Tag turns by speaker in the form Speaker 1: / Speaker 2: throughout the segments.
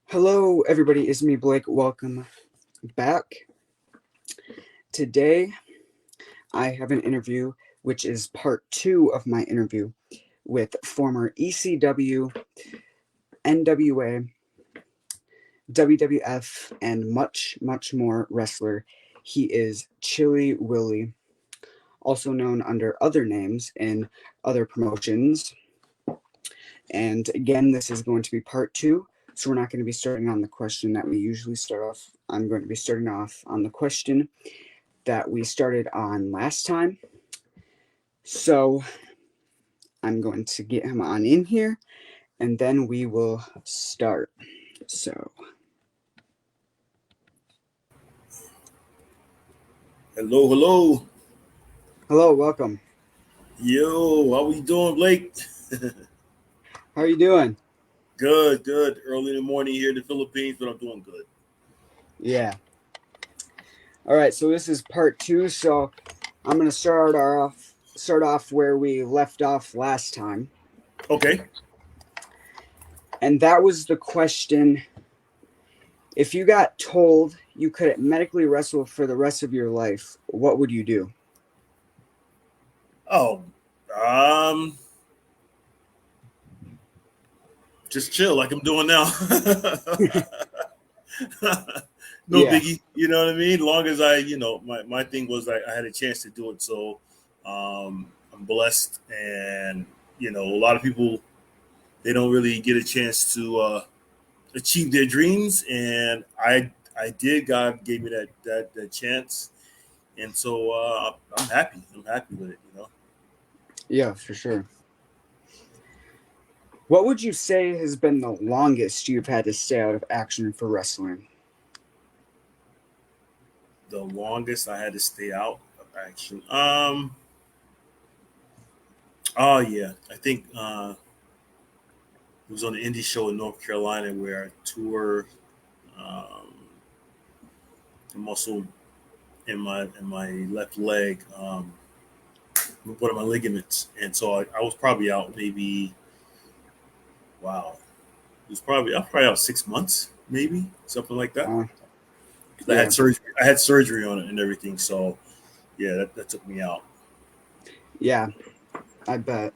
Speaker 1: Hello, everybody. It's me, Blake. Welcome back. Today, I have an interview, which is part two of my interview with former ECW, NWA, WWF, and much, much more wrestler. He is Chili Willy, also known under other names in other promotions. And again, this is going to be part two. So we're not going to be starting on the question that we usually start off. I'm going to be starting off on the question that we started on last time. So I'm going to get him on in here and then we will start. So,
Speaker 2: Hello.
Speaker 1: hello, welcome.
Speaker 2: Yo, how we doing, Blake?
Speaker 1: How are you doing?
Speaker 2: Good. Early in the morning here in the Philippines, but I'm doing good.
Speaker 1: Yeah. All right, so this is part two. So I'm going to start off where we left off last time.
Speaker 2: Okay.
Speaker 1: And that was the question: if you got told you couldn't medically wrestle for the rest of your life, what would you do?
Speaker 2: Oh, um, just chill like I'm doing now. No
Speaker 1: Yeah.
Speaker 2: biggie. You know what I mean? Long as my thing was I had a chance to do it. So I'm blessed. And, a lot of people, they don't really get a chance to achieve their dreams. And I did. God gave me that chance. And so I'm happy. I'm happy with it.
Speaker 1: Yeah, for sure. What would you say has been the longest you've had to stay out of action for wrestling?
Speaker 2: The longest I had to stay out of action. Oh yeah, I think it was on the indie show in North Carolina where I toured. Um, I'm also in my left leg, one of my ligaments, and so I was probably out maybe. Wow, I was probably out 6 months, maybe something like that.
Speaker 1: Uh,
Speaker 2: 'Cause I
Speaker 1: yeah,
Speaker 2: had surgery. I had surgery on it and everything. So yeah, that took me out.
Speaker 1: yeah, I bet.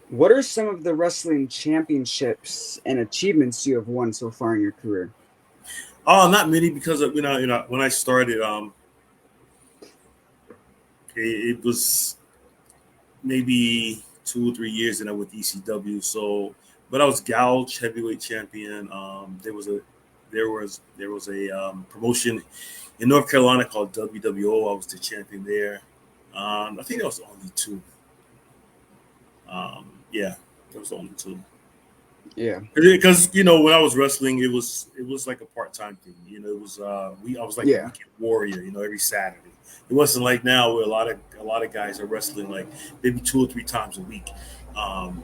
Speaker 1: What are some of the wrestling championships and achievements you have won so far in your career?
Speaker 2: Oh, not many because of, when I started, it was maybe 2 or 3 years, and I with ECW. So, but I was Gouge heavyweight champion. There was a promotion in North Carolina called WWO. I was the champion there. I think that was the only two. Yeah, that was the only two.
Speaker 1: Yeah,
Speaker 2: Because when I was wrestling, it was like a part time thing. It was I was like the
Speaker 1: yeah,
Speaker 2: weekend warrior. Every Saturday. It wasn't like now where a lot of guys are wrestling like maybe 2 or 3 times a week. Um,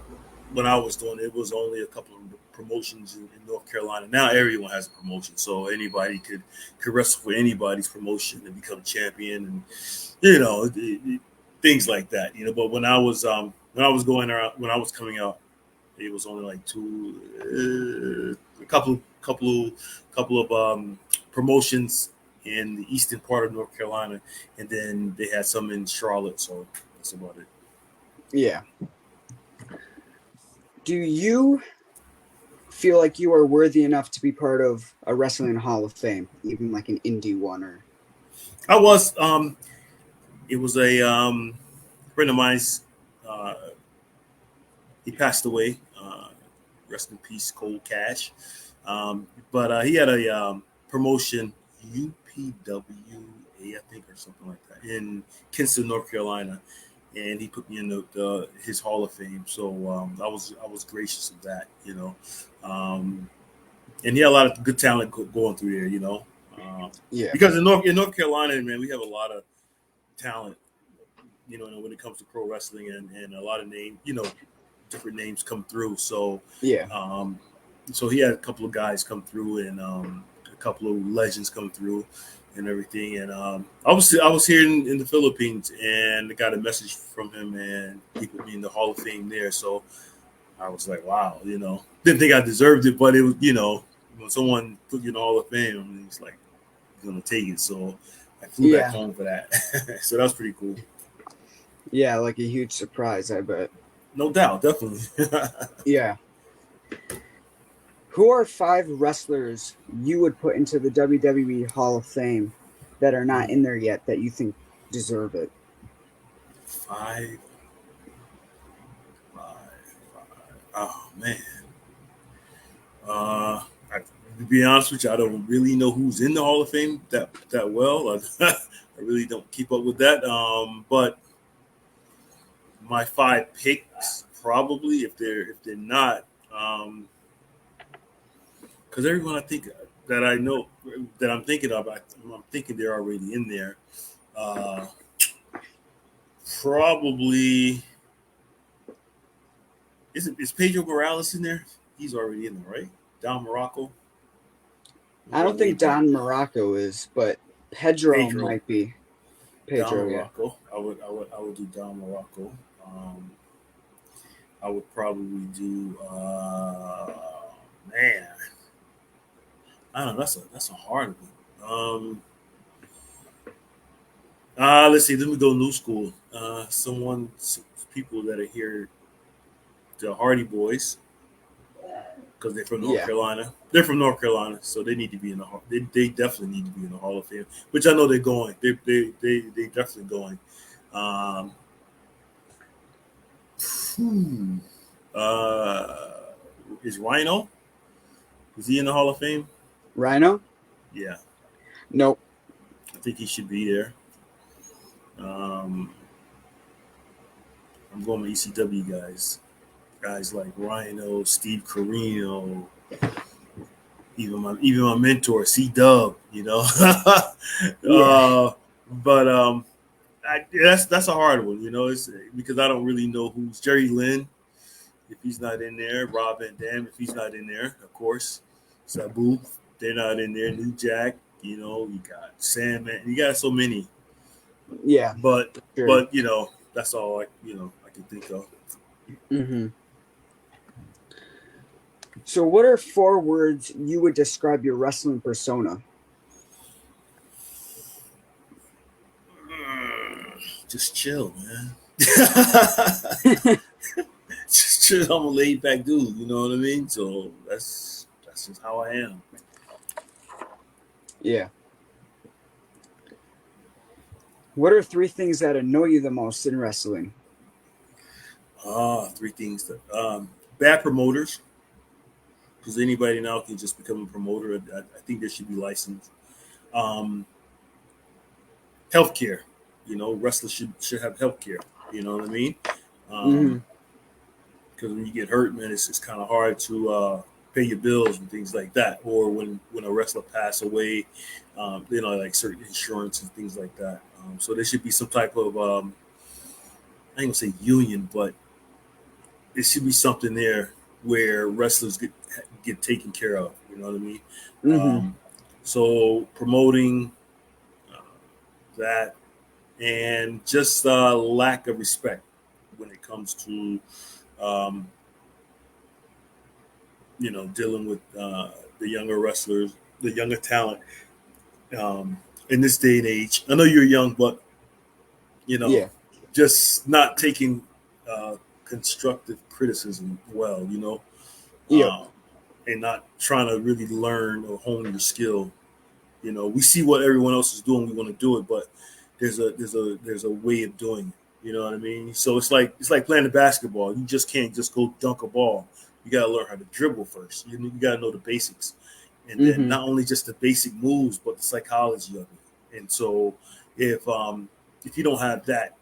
Speaker 2: when I was doing it, it was only a couple of promotions in North Carolina. Now everyone has a promotion, so anybody could wrestle for anybody's promotion and become champion, and things like that. But when I was going around, when I was coming out, it was only like a couple of promotions in the eastern part of North Carolina, and then they had some in Charlotte. So that's about it.
Speaker 1: yeah. Do you feel like you are worthy enough to be part of a wrestling hall of fame, even like an indie one? Or
Speaker 2: I was. It was a friend of mine's. Uh, he passed away. Rest in peace, Cold Cash. But he had a promotion, UPWA, I think, or something like that, in Kinston, North Carolina, and he put me in his Hall of Fame. So I was gracious of that, um, and he had a lot of good talent going through there, um,
Speaker 1: yeah,
Speaker 2: because in North Carolina, man, we have a lot of talent, when it comes to pro wrestling, and a lot of different names come through. So,
Speaker 1: yeah,
Speaker 2: um, so he had a couple of guys come through, and a couple of legends come through, and everything. And I was here in the Philippines, and I got a message from him, and he put me in the Hall of Fame there. So I was like, wow, didn't think I deserved it, but it was, when someone put you in the Hall of Fame, I mean, it's like, you're going to take it. So I flew back
Speaker 1: Yeah.
Speaker 2: home for that. So that was pretty cool.
Speaker 1: Yeah, like a huge surprise, I bet.
Speaker 2: No doubt, definitely.
Speaker 1: Yeah. Who are 5 wrestlers you would put into the WWE Hall of Fame that are not in there yet that you think deserve it?
Speaker 2: Five, five. Oh, man. To be honest with you, I don't really know who's in the Hall of Fame that well. I really don't keep up with that. But my 5 picks, probably, if they're not, because everyone I think that I know that I'm thinking of, I'm thinking they're already in there. Uh, Probably is Pedro Morales in there? He's already in there, right? Don Morocco.
Speaker 1: I don't think Don Morocco is, but Pedro
Speaker 2: Pedro.
Speaker 1: might be.
Speaker 2: Don
Speaker 1: Pedro, yeah.
Speaker 2: Morocco. I would do Don Morocco. I would probably do man. I don't know. That's a hard one. Let's see. Let me go new school. Some people that are here, the Hardy Boys, because they're from North
Speaker 1: Yeah.
Speaker 2: Carolina. They're from North Carolina, so they need to be in the they definitely need to be in the Hall of Fame, which I know they're going. They definitely going. Um, hmm. uh, is Rhino? Is he in the Hall of Fame?
Speaker 1: Rhino?
Speaker 2: Yeah,
Speaker 1: Nope.
Speaker 2: I think he should be there. Um, I'm going with ECW guys like Rhino, Steve Carino, even my mentor C Dub.
Speaker 1: Yeah.
Speaker 2: But that's a hard one. It's because I don't really know who's Jerry Lynn if he's not in there, Rob Van Dam if he's not in there, of course, Sabu, they're not in there, New Jack. You got Sandman, you got so many.
Speaker 1: Yeah.
Speaker 2: But
Speaker 1: Sure.
Speaker 2: but that's all I can think of.
Speaker 1: Mm-hmm. So, what are 4 words you would describe your wrestling persona?
Speaker 2: Just chill, man. Just chill. I'm a laid back dude. You know what I mean? So that's just how I am.
Speaker 1: Yeah. What are 3 things that annoy you the most in wrestling?
Speaker 2: 3 things that bad promoters, because anybody now can just become a promoter. I think there should be license. Um, Healthcare, wrestlers should have healthcare. You know what I mean?
Speaker 1: Mm-hmm.
Speaker 2: Because when you get hurt, man, it's kind of hard to pay your bills and things like that. Or when a wrestler pass away, like certain insurance and things like that. So there should be some type of I ain't gonna say union, but it should be something there where wrestlers get taken care of. You know what I mean?
Speaker 1: Mm-hmm.
Speaker 2: Um, so promoting uh, that and just lack of respect when it comes to um, dealing with the younger wrestlers, the younger talent in this day and age. I know you're young, but you know,
Speaker 1: Yeah.
Speaker 2: just not taking constructive criticism well,
Speaker 1: Yep.
Speaker 2: um, and not trying to really learn or hone your skill. We see what everyone else is doing. We want to do it, but there's a way of doing it. You know what I mean? So it's like playing the basketball. You just can't just go dunk a ball. You got to learn how to dribble first. You got to know the basics, and then
Speaker 1: Mm-hmm.
Speaker 2: not only just the basic moves, but the psychology of it. And so if you don't have that,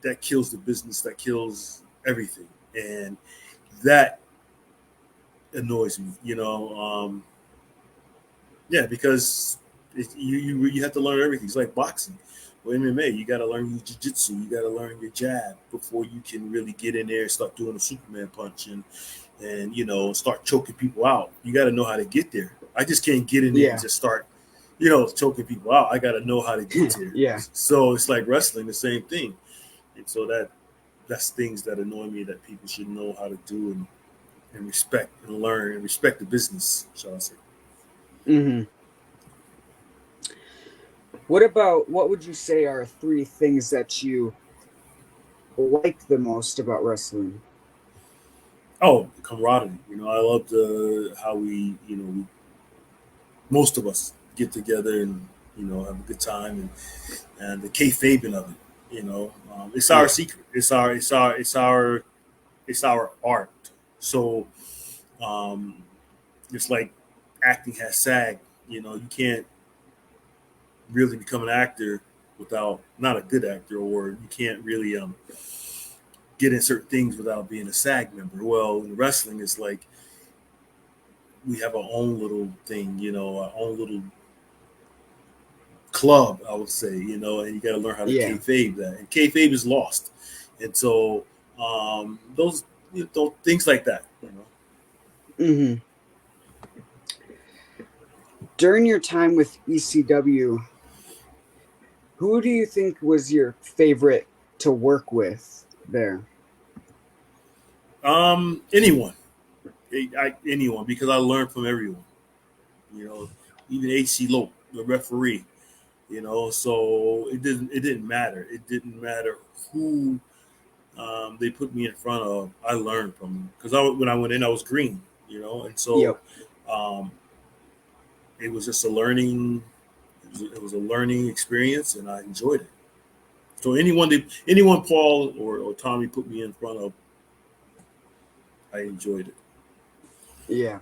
Speaker 2: that kills the business. That kills everything, and that annoys me. Yeah, because you have to learn everything. It's like boxing or MMA. You got to learn your jiu-jitsu. You got to learn your jab before you can really get in there and start doing a Superman punch and start choking people out. You got to know how to get there. I just can't get in there and
Speaker 1: Yeah.
Speaker 2: just start choking people out. I got to know how to get there.
Speaker 1: Yeah.
Speaker 2: So it's like wrestling, the same thing. And so that's things that annoy me that people should know how to do and respect and learn and respect the business, shall I say.
Speaker 1: Hmm. What would you say are three things that you like the most about wrestling?
Speaker 2: Oh, camaraderie. I love the how most of us get together and have a good time and the kayfabing of it. It's our
Speaker 1: Yeah.
Speaker 2: secret. It's our art. So um, it's like acting has SAG. You can't really become an actor without not a good actor, or you can't really get in certain things without being a SAG member. Well, in wrestling, it's like we have our own little thing, our own little club, I would say, and you got to learn how to
Speaker 1: Yeah.
Speaker 2: kayfabe that. And kayfabe is lost, and so those things like that.
Speaker 1: Hmm. During your time with ECW, who do you think was your favorite to work with there?
Speaker 2: Anyone, anyone, because I learned from everyone. You know, even HC Lope, the referee. So it didn't matter. It didn't matter who they put me in front of. I learned from them because when I went in, I was green. And so
Speaker 1: Yep.
Speaker 2: um, it was just a learning. It was a learning experience, and I enjoyed it. So anyone Paul or Tommy put me in front of, I enjoyed it.
Speaker 1: Yeah.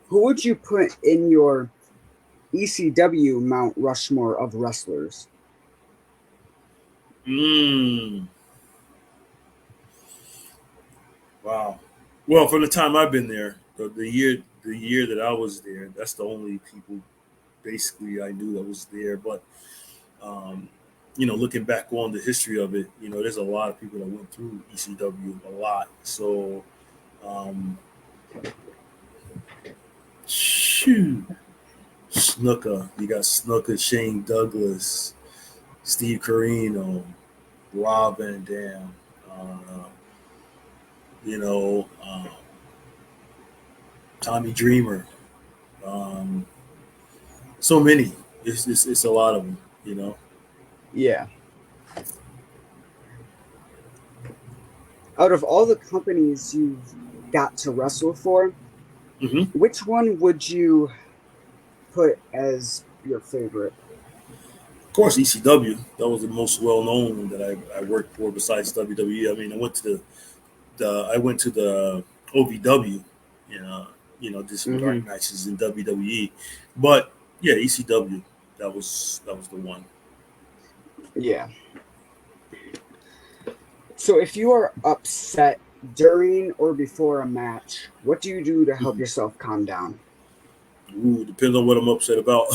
Speaker 1: Who would you put in your ECW Mount Rushmore of wrestlers?
Speaker 2: Mm, wow. Well, from the time I've been there, the year that I was there, that's the only people basically I knew that was there. But um, looking back on the history of it, there's a lot of people that went through ECW, a lot. So, um, shoot, Snooker, you got Snooker, Shane Douglas, Steve Carino, Rob Van Dam, uh, you know, um, Tommy Dreamer. Um, so many. It's a lot of them.
Speaker 1: Yeah. Out of all the companies you've got to wrestle for,
Speaker 2: Hmm.
Speaker 1: which one would you put as your favorite?
Speaker 2: Of course, ECW. That was the most well known that I worked for besides WWE. I mean, I went to the OVW, you know, did some
Speaker 1: Hmm.
Speaker 2: dark matches in WWE, but yeah, ECW. That was the one.
Speaker 1: Yeah. So if you are upset during or before a match, what do you do to help
Speaker 2: Mhm.
Speaker 1: yourself calm down?
Speaker 2: Ooh, depends on what I'm upset about.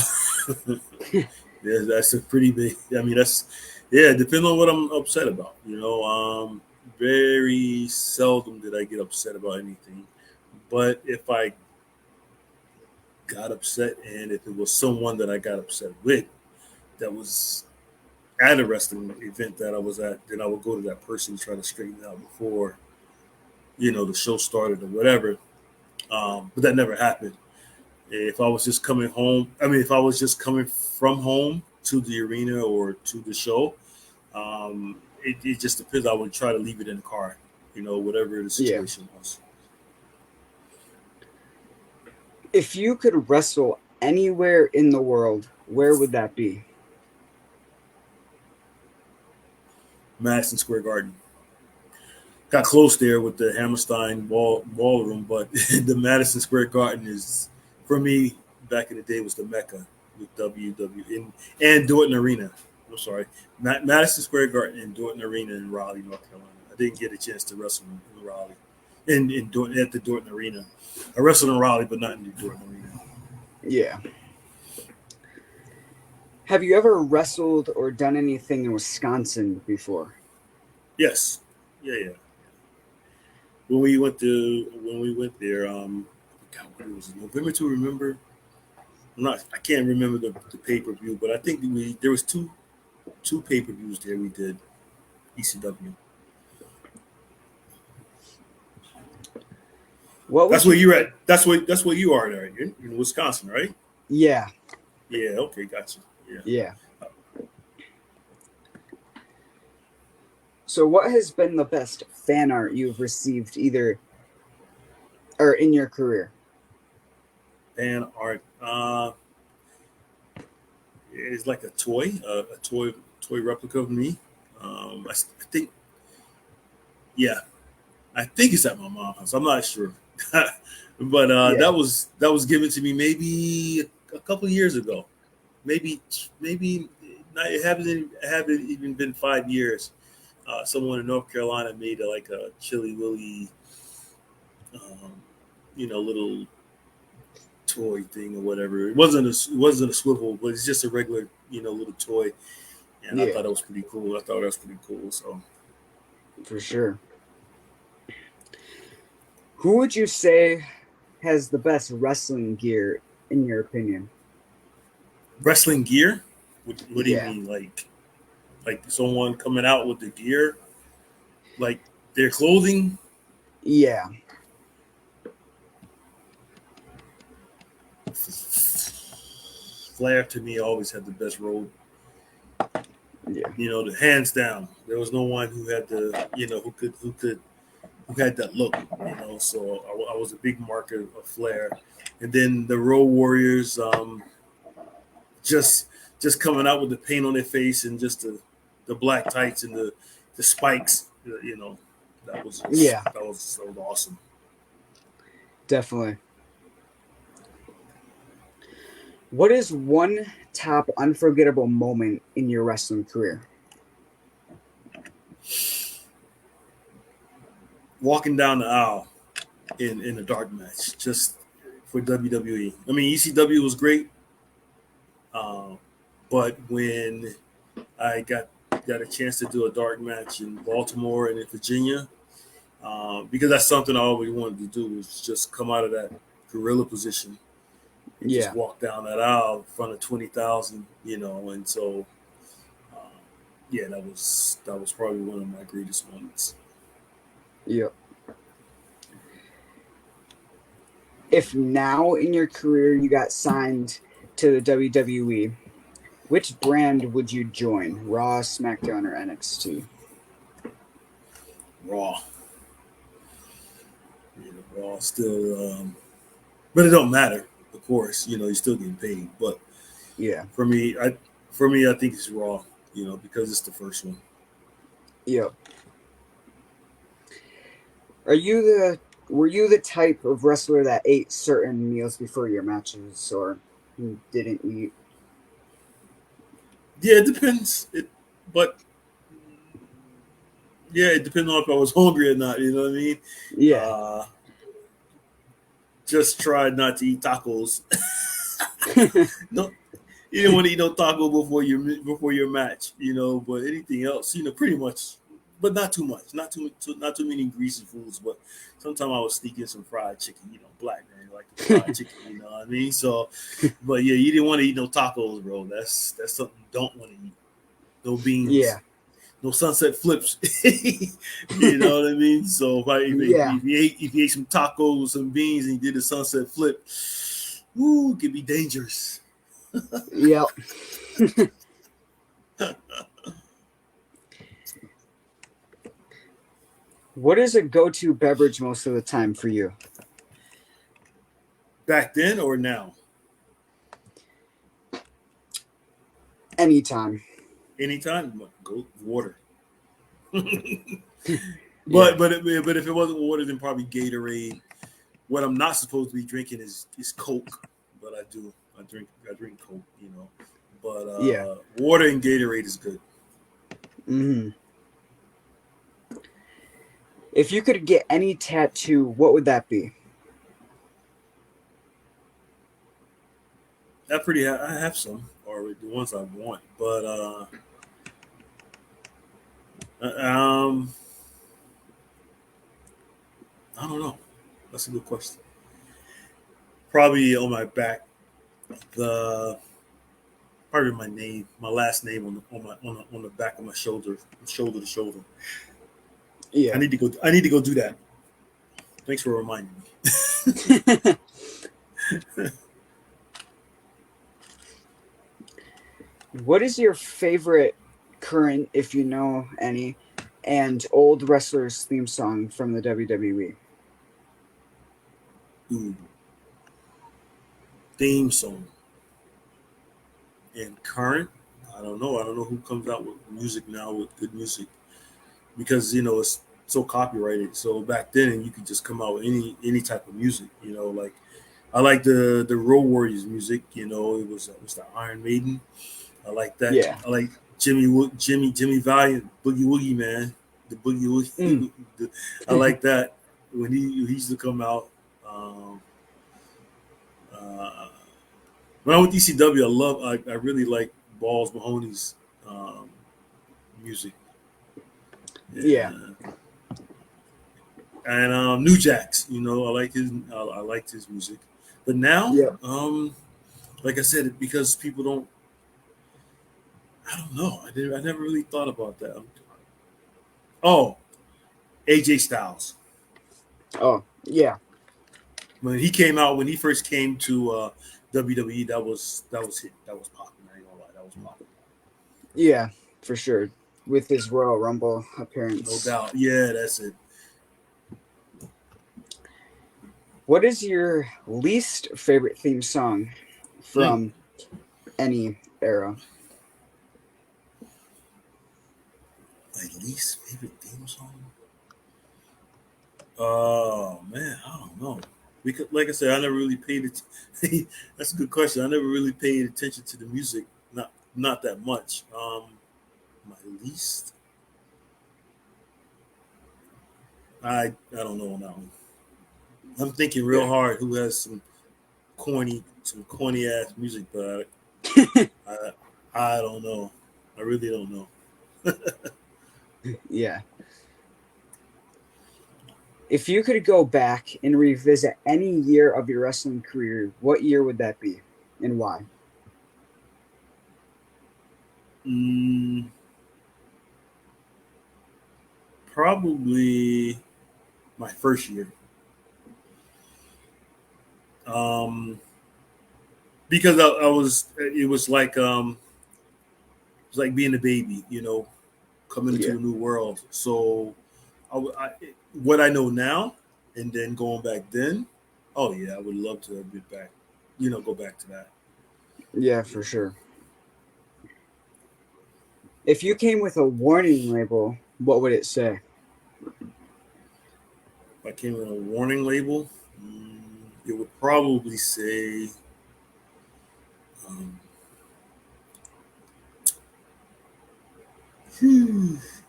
Speaker 2: Yeah, that's a pretty big. I mean, yeah. It depends on what I'm upset about. Very seldom did I get upset about anything, but if I got upset, and if it was someone that I got upset with, that was at a wrestling event that I was at, then I would go to that person to try to straighten it out before the show started or whatever. But that never happened. If I was just coming home, I mean, if I was just coming from home to the arena or to the show, it just depends. I would try to leave it in the car, whatever the
Speaker 1: Yeah.
Speaker 2: situation was.
Speaker 1: If you could wrestle anywhere in the world, where would that be?
Speaker 2: Madison Square Garden. Got close there with the Hammerstein ballroom, but the Madison Square Garden is, for me, back in the day, was the mecca with WWE and Dorton Arena. I'm sorry, Madison Square Garden and Dorton Arena in Raleigh, North Carolina. I didn't get a chance to wrestle in Raleigh, in Dorton, at the Dorton Arena. I wrestled in Raleigh, but not in the Dorton Arena.
Speaker 1: Yeah. Have you ever wrestled or done anything in Wisconsin before?
Speaker 2: Yes, yeah, yeah. When we went there, God, what was it? November to Remember. I can't remember the pay per view, but I think there was two pay per views there we did. ECW.
Speaker 1: What would
Speaker 2: That's where
Speaker 1: you
Speaker 2: you're
Speaker 1: say?
Speaker 2: at. That's where you are there in Wisconsin, right?
Speaker 1: Yeah,
Speaker 2: Yeah. Okay. Gotcha. Yeah.
Speaker 1: yeah. So, what has been the best fan art you've received either or in your career?
Speaker 2: Fan art. It's like a toy replica of me. I think, yeah, I think it's at my mom's house. I'm not sure, but
Speaker 1: Yeah,
Speaker 2: that was given to me maybe a couple of years ago. Maybe not, it haven't even been 5 years. Someone in North Carolina made like a Chili Willy, um, little toy thing or whatever. It wasn't a swivel, but it's just a regular little toy. And I
Speaker 1: yeah,
Speaker 2: thought it was pretty cool. I thought that was pretty cool. So
Speaker 1: for sure. Who would you say has the best wrestling gear in your opinion?
Speaker 2: wrestling gear. What do you
Speaker 1: Yeah,
Speaker 2: mean, like someone coming out with the gear, like their clothing?
Speaker 1: yeah,
Speaker 2: Flair to me always had the best robe.
Speaker 1: yeah,
Speaker 2: The hands down. There was no one who had the who had that look. So I was a big marker of Flair, and then the Road Warriors, just just coming out with the paint on their face and just the black tights and the spikes.
Speaker 1: yeah,
Speaker 2: That was awesome.
Speaker 1: definitely. What is one top unforgettable moment in your wrestling career?
Speaker 2: Walking down the aisle in a dark match, just for WWE. I mean, ECW was great, uh, but when I got a chance to do a dark match in Baltimore and in Virginia, because that's something I always wanted to do, was just come out of that gorilla position and just
Speaker 1: Yeah,
Speaker 2: walk down that aisle in front of 20,000. And so uh, yeah, that was probably one of my greatest moments.
Speaker 1: yeah. If now in your career you got signed to the WWE, which brand would you join? Raw, SmackDown, or NXT?
Speaker 2: Raw, Raw still, but it don't matter. Of course, you're still getting paid. But
Speaker 1: Yeah,
Speaker 2: for me, I think it's Raw. Because it's the first one.
Speaker 1: yeah. Are you the Were you the type of wrestler that ate certain meals before your matches, or didn't eat?
Speaker 2: Yeah, it depends. But yeah, it depends on if I was hungry or not. You know what I mean?
Speaker 1: Yeah,
Speaker 2: Uh, just try not to eat tacos. No, you didn't want to eat no taco before your match. But anything else, pretty much, but not too much. Not too many greasy foods. But sometimes I was sneaking some fried chicken. Black man like the fried chicken. You know what I mean? So, but yeah, you didn't want to eat no tacos, bro. That's something you don't want to eat. No beans.
Speaker 1: yeah,
Speaker 2: No sunset flips. You know what I mean? So
Speaker 1: yeah,
Speaker 2: if you ate some tacos, some beans, and you did a sunset flip, woo, it could be dangerous.
Speaker 1: yeah. What is a go-to beverage most of the time for you?
Speaker 2: Back then or now?
Speaker 1: Anytime.
Speaker 2: Anytime, go water. but
Speaker 1: Yeah,
Speaker 2: but if it wasn't water, then probably Gatorade. What I'm not supposed to be drinking is Coke, but I drink Coke. But
Speaker 1: yeah.
Speaker 2: water and Gatorade is good.
Speaker 1: Hmm. If you could get any tattoo, what would that be?
Speaker 2: I have some, or the ones I want, but um, I don't know. That's a good question. Probably on my back, the Probably my name, my last name on the back of my shoulder, shoulder to shoulder. I
Speaker 1: Yeah.
Speaker 2: need to go. I need to go do that. Thanks for reminding me.
Speaker 1: What is your favorite current, if you know any, and old wrestlers theme song from the WWE?
Speaker 2: Ooh, theme song and current. I don't know. I don't know who comes out with music now with good music because it's so copyrighted. So back then, you could just come out with any type of music. Like I like the Road Warriors music. It was the Iron Maiden. I like that.
Speaker 1: Yeah.
Speaker 2: I like Jimmy Valiant, Boogie Woogie Man, the Boogie
Speaker 1: Mm.
Speaker 2: Woogie. I like that when he used to come out. Um, uh, when I went to ECW, I really like Balls Mahoney's um, music
Speaker 1: Yeah.
Speaker 2: and New Jacks. I liked his music, but now,
Speaker 1: Yeah.
Speaker 2: like I said, because people don't. I don't know. I never really thought about that. Oh, AJ Styles.
Speaker 1: Oh, yeah.
Speaker 2: When he first came to WWE, that was popping. I ain't gonna lie, that was popping.
Speaker 1: Yeah, for sure. With his Royal Rumble
Speaker 2: No
Speaker 1: appearance.
Speaker 2: doubt. Yeah, that's it.
Speaker 1: What is your least favorite theme song
Speaker 2: Mm.
Speaker 1: from any era?
Speaker 2: My least favorite theme song. Oh man, I don't know. Because, like I said, I never really paid it. That's a good question. I never really paid attention to the music, not that much. My least, I don't know on that one. I'm thinking real
Speaker 1: Yeah.
Speaker 2: hard. Who has some corny ass music, but I don't know. I really don't know.
Speaker 1: Yeah. If you could go back and revisit any year of your wrestling career, what year would that be and why?
Speaker 2: Mm, probably my first year. Um, because I was, it was like being a baby, coming
Speaker 1: Yeah.
Speaker 2: into a new world. So, what I know now, and then going back then, oh yeah, I would love to have been back, go back to that.
Speaker 1: Yeah,
Speaker 2: Yeah.
Speaker 1: for sure. If you came with a warning label, what would it say?
Speaker 2: If I came with a warning label, it would probably say, um,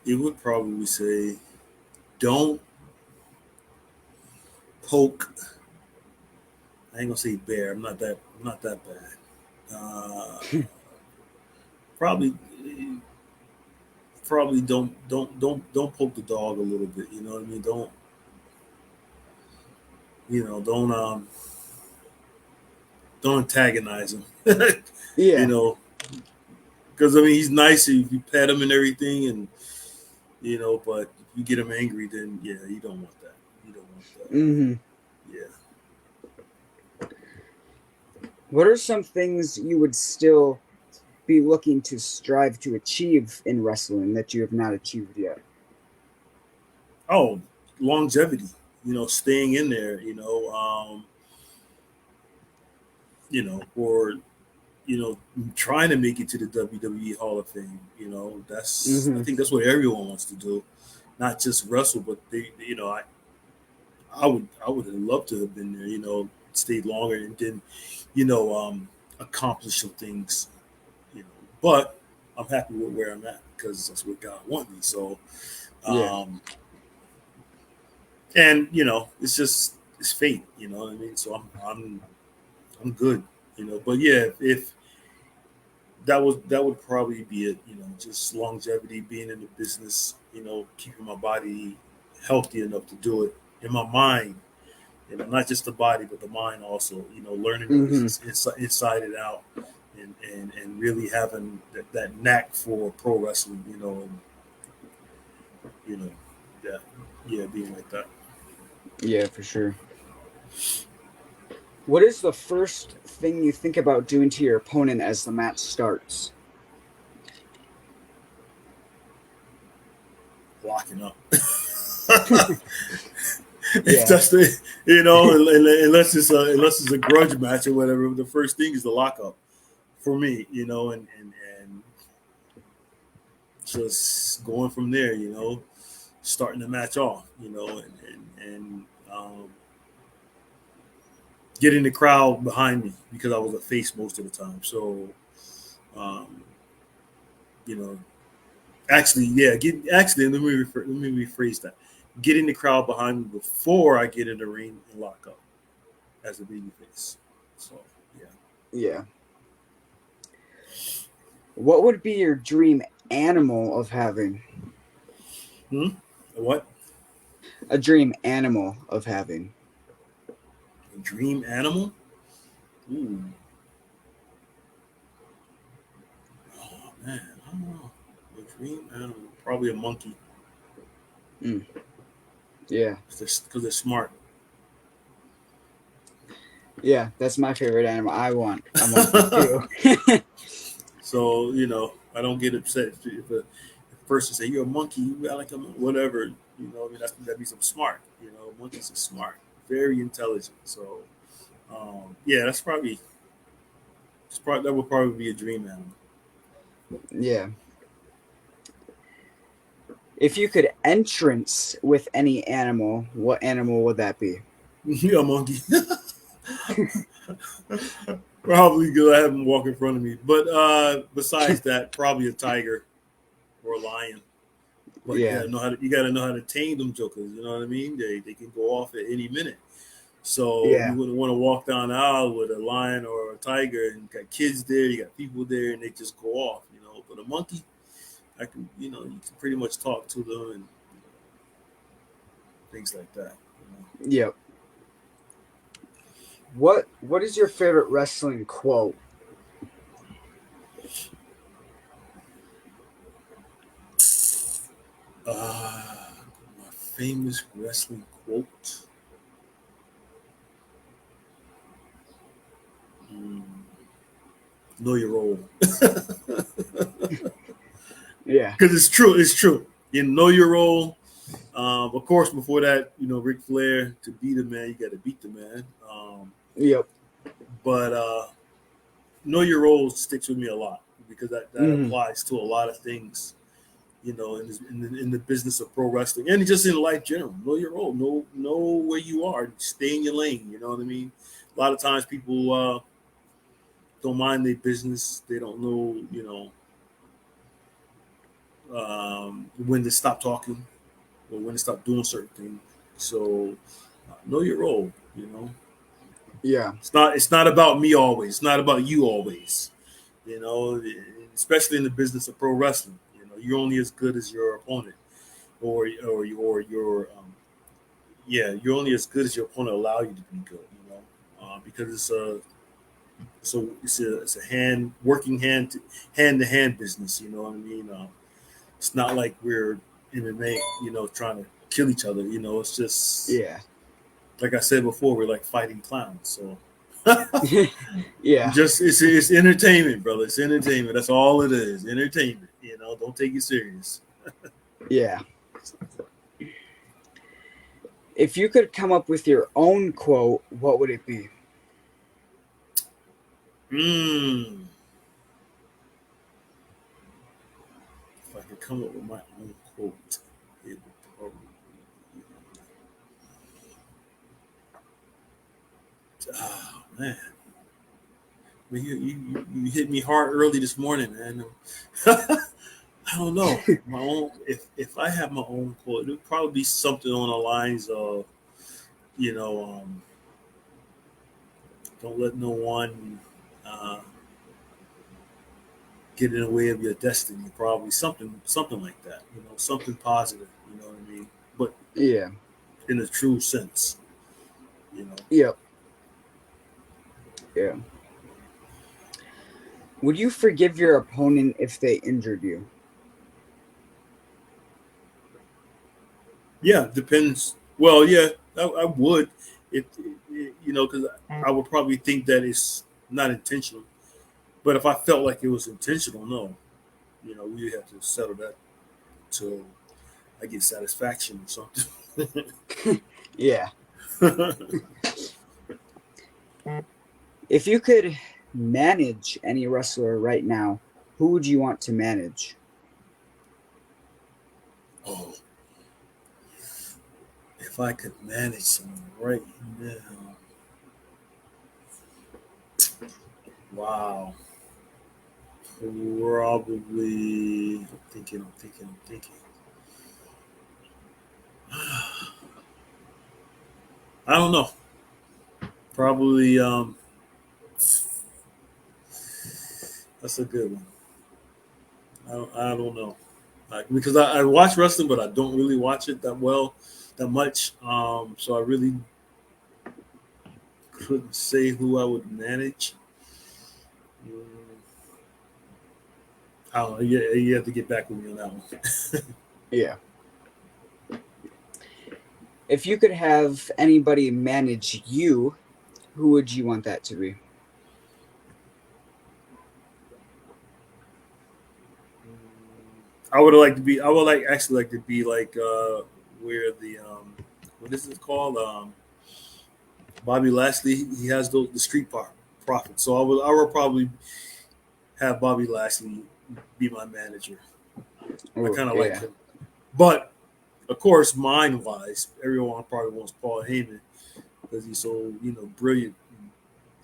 Speaker 2: it would probably say, don't poke. I ain't gonna say bear. I'm not that bad. Probably, probably don't poke the dog a little bit. You know what I mean? Don't antagonize him. you
Speaker 1: Yeah.
Speaker 2: know, because I mean he's nice if you pet him and everything, and but if you get him angry, then yeah, you don't want that. You don't want that.
Speaker 1: Hmm.
Speaker 2: Yeah.
Speaker 1: What are some things you would still be looking to strive to achieve in wrestling that you have not achieved yet?
Speaker 2: Oh, longevity. Staying in there. Or trying to make it to the WWE Hall of Fame. I
Speaker 1: Hmm.
Speaker 2: think that's what everyone wants to do, not just wrestle, but I would have loved to have been there. Stayed longer and then, accomplish some things. But I'm happy with where I'm at because that's what God wanted me. So,
Speaker 1: Yeah.
Speaker 2: um, and it's fate. You know what I mean? So I'm good. But yeah, if that would probably be it. Just longevity, being in the business. Keeping my body healthy enough to do it. In my mind, not just the body but the mind also. Learning the
Speaker 1: Hmm.
Speaker 2: business inside and out. and really having that knack for pro wrestling, and you know, yeah, yeah, being like that.
Speaker 1: Yeah, for sure. What is the first thing you think about doing to your opponent as the match starts?
Speaker 2: Locking up. If
Speaker 1: Yeah.
Speaker 2: that's the, unless it's a grudge match or whatever, the first thing is the lockup for me, and just going from there, starting the match off, and getting the crowd behind me because I was a face most of the time. So, um, you know, actually, yeah, let me rephrase that. Getting the crowd behind me before I get in the ring and lock up as a baby face. So, yeah.
Speaker 1: Yeah. What would be your dream animal of having?
Speaker 2: Hmm? What?
Speaker 1: A dream animal of having.
Speaker 2: A dream animal? Ooh. Oh, man. I don't know. A dream animal? Probably a monkey
Speaker 1: Mm, yeah.
Speaker 2: because they're smart.
Speaker 1: Yeah, that's my favorite animal. I want a monkey too.
Speaker 2: So, I don't get upset if a person say you're a monkey, you got like a whatever. I mean that means I'm smart. Monkeys are smart, very intelligent. So, yeah, that would probably be a dream animal.
Speaker 1: Yeah. If you could entrance with any animal, what animal would that be?
Speaker 2: Yeah, a monkey. Probably because I have them walk in front of me. But besides that, probably a tiger or a lion. But
Speaker 1: Yeah.
Speaker 2: you gotta know how to tame them jokers. You know what I mean? They can go off at any minute. So you
Speaker 1: Yeah.
Speaker 2: wouldn't want to walk down the aisle with a lion or a tiger, and you got kids there, you got people there, and they just go off. But a monkey, you can pretty much talk to them and things like that.
Speaker 1: Yep. What is your favorite wrestling quote?
Speaker 2: My famous wrestling quote. Mm, know your role.
Speaker 1: Yeah.
Speaker 2: Because it's true. It's true. You know your role. Of course, before that, Ric Flair, to be the man, you got to beat the man.
Speaker 1: Yep.
Speaker 2: But know your role sticks with me a lot because that
Speaker 1: Hmm.
Speaker 2: applies to a lot of things, in the business of pro wrestling and just in life general. Know your role. Know where you are. Stay in your lane. You know what I mean? A lot of times people don't mind their business. They don't know, when to stop talking or when to stop doing certain things. So know your role.
Speaker 1: Yeah.
Speaker 2: It's not about me always. It's not about you always. You know, especially in the business of pro wrestling. You're only as good as your opponent, or your yeah, you're only as good as your opponent allow you to be good. Because it's a hand to hand business. You know what I mean? It's not like we're MMA. Trying to kill each other. It's just
Speaker 1: Yeah.
Speaker 2: like I said before. We're like fighting clowns. So.
Speaker 1: Yeah.
Speaker 2: It's entertainment, brother. It's entertainment. That's all it is. Entertainment. Don't take it serious.
Speaker 1: Yeah. If you could come up with your own quote, what would it be?
Speaker 2: Mm. If I could come up with my own quote, it would probably oh man. Well, you hit me hard early this morning, man. I don't know. My own if I have my own quote, it would probably be something on the lines of, you know, um, don't let no one uh, get in the way of your destiny. Probably something like that. Something positive. You know what I mean? But
Speaker 1: Yeah.
Speaker 2: in a true sense. You know.
Speaker 1: Yep. Yeah. Would you forgive your opponent if they injured you?
Speaker 2: Yeah, depends. Well, yeah, I would, if because I would probably think that it's not intentional. But if I felt like it was intentional, no, we have to settle that till I get satisfaction or something.
Speaker 1: Yeah. If you could manage any wrestler right now, who would you want to manage?
Speaker 2: Oh, if I could manage someone right now, wow, probably. I'm thinking. I don't know. Probably. That's a good one. I don't know. Because I watch wrestling, but I don't really watch it that much. So I really couldn't say who I would manage. Mm, I don't know. You have to get back with me on that one.
Speaker 1: Yeah. If you could have anybody manage you, who would you want that to be?
Speaker 2: I would like actually like to be like where the what is it called? Bobby Lashley. He has the profits. So I would probably have Bobby Lashley be my manager. I
Speaker 1: Oh,
Speaker 2: kind of like
Speaker 1: yeah.
Speaker 2: him, but of course, mind wise, everyone probably wants Paul Heyman because he's so brilliant,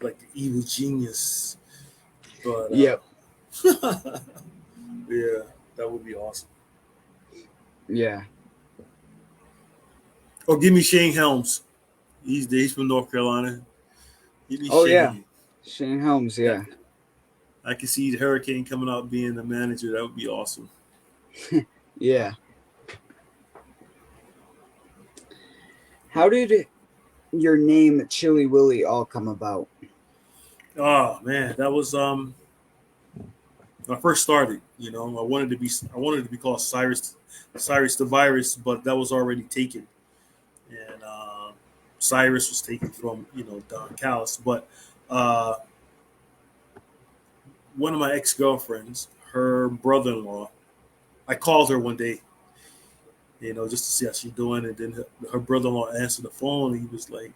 Speaker 2: like the evil genius. But
Speaker 1: Yep.
Speaker 2: yeah, that would be awesome.
Speaker 1: Yeah.
Speaker 2: Or give me Shane Helms. He's from North Carolina. Give me
Speaker 1: Oh, yeah.
Speaker 2: Shane.
Speaker 1: Shane Helms,
Speaker 2: Yeah,
Speaker 1: yeah.
Speaker 2: I can see the Hurricane coming out being the manager. That would be awesome.
Speaker 1: Yeah. How did your name Chili Willy all come about?
Speaker 2: Oh man, that was when I first started. I wanted to be called Cyrus the Virus, but that was already taken, and Cyrus was taken from Don Callis. But uh, one of my ex girlfriends, her brother in law, I called her one day, just to see how she's doing, and then her brother in law answered the phone, and he was like,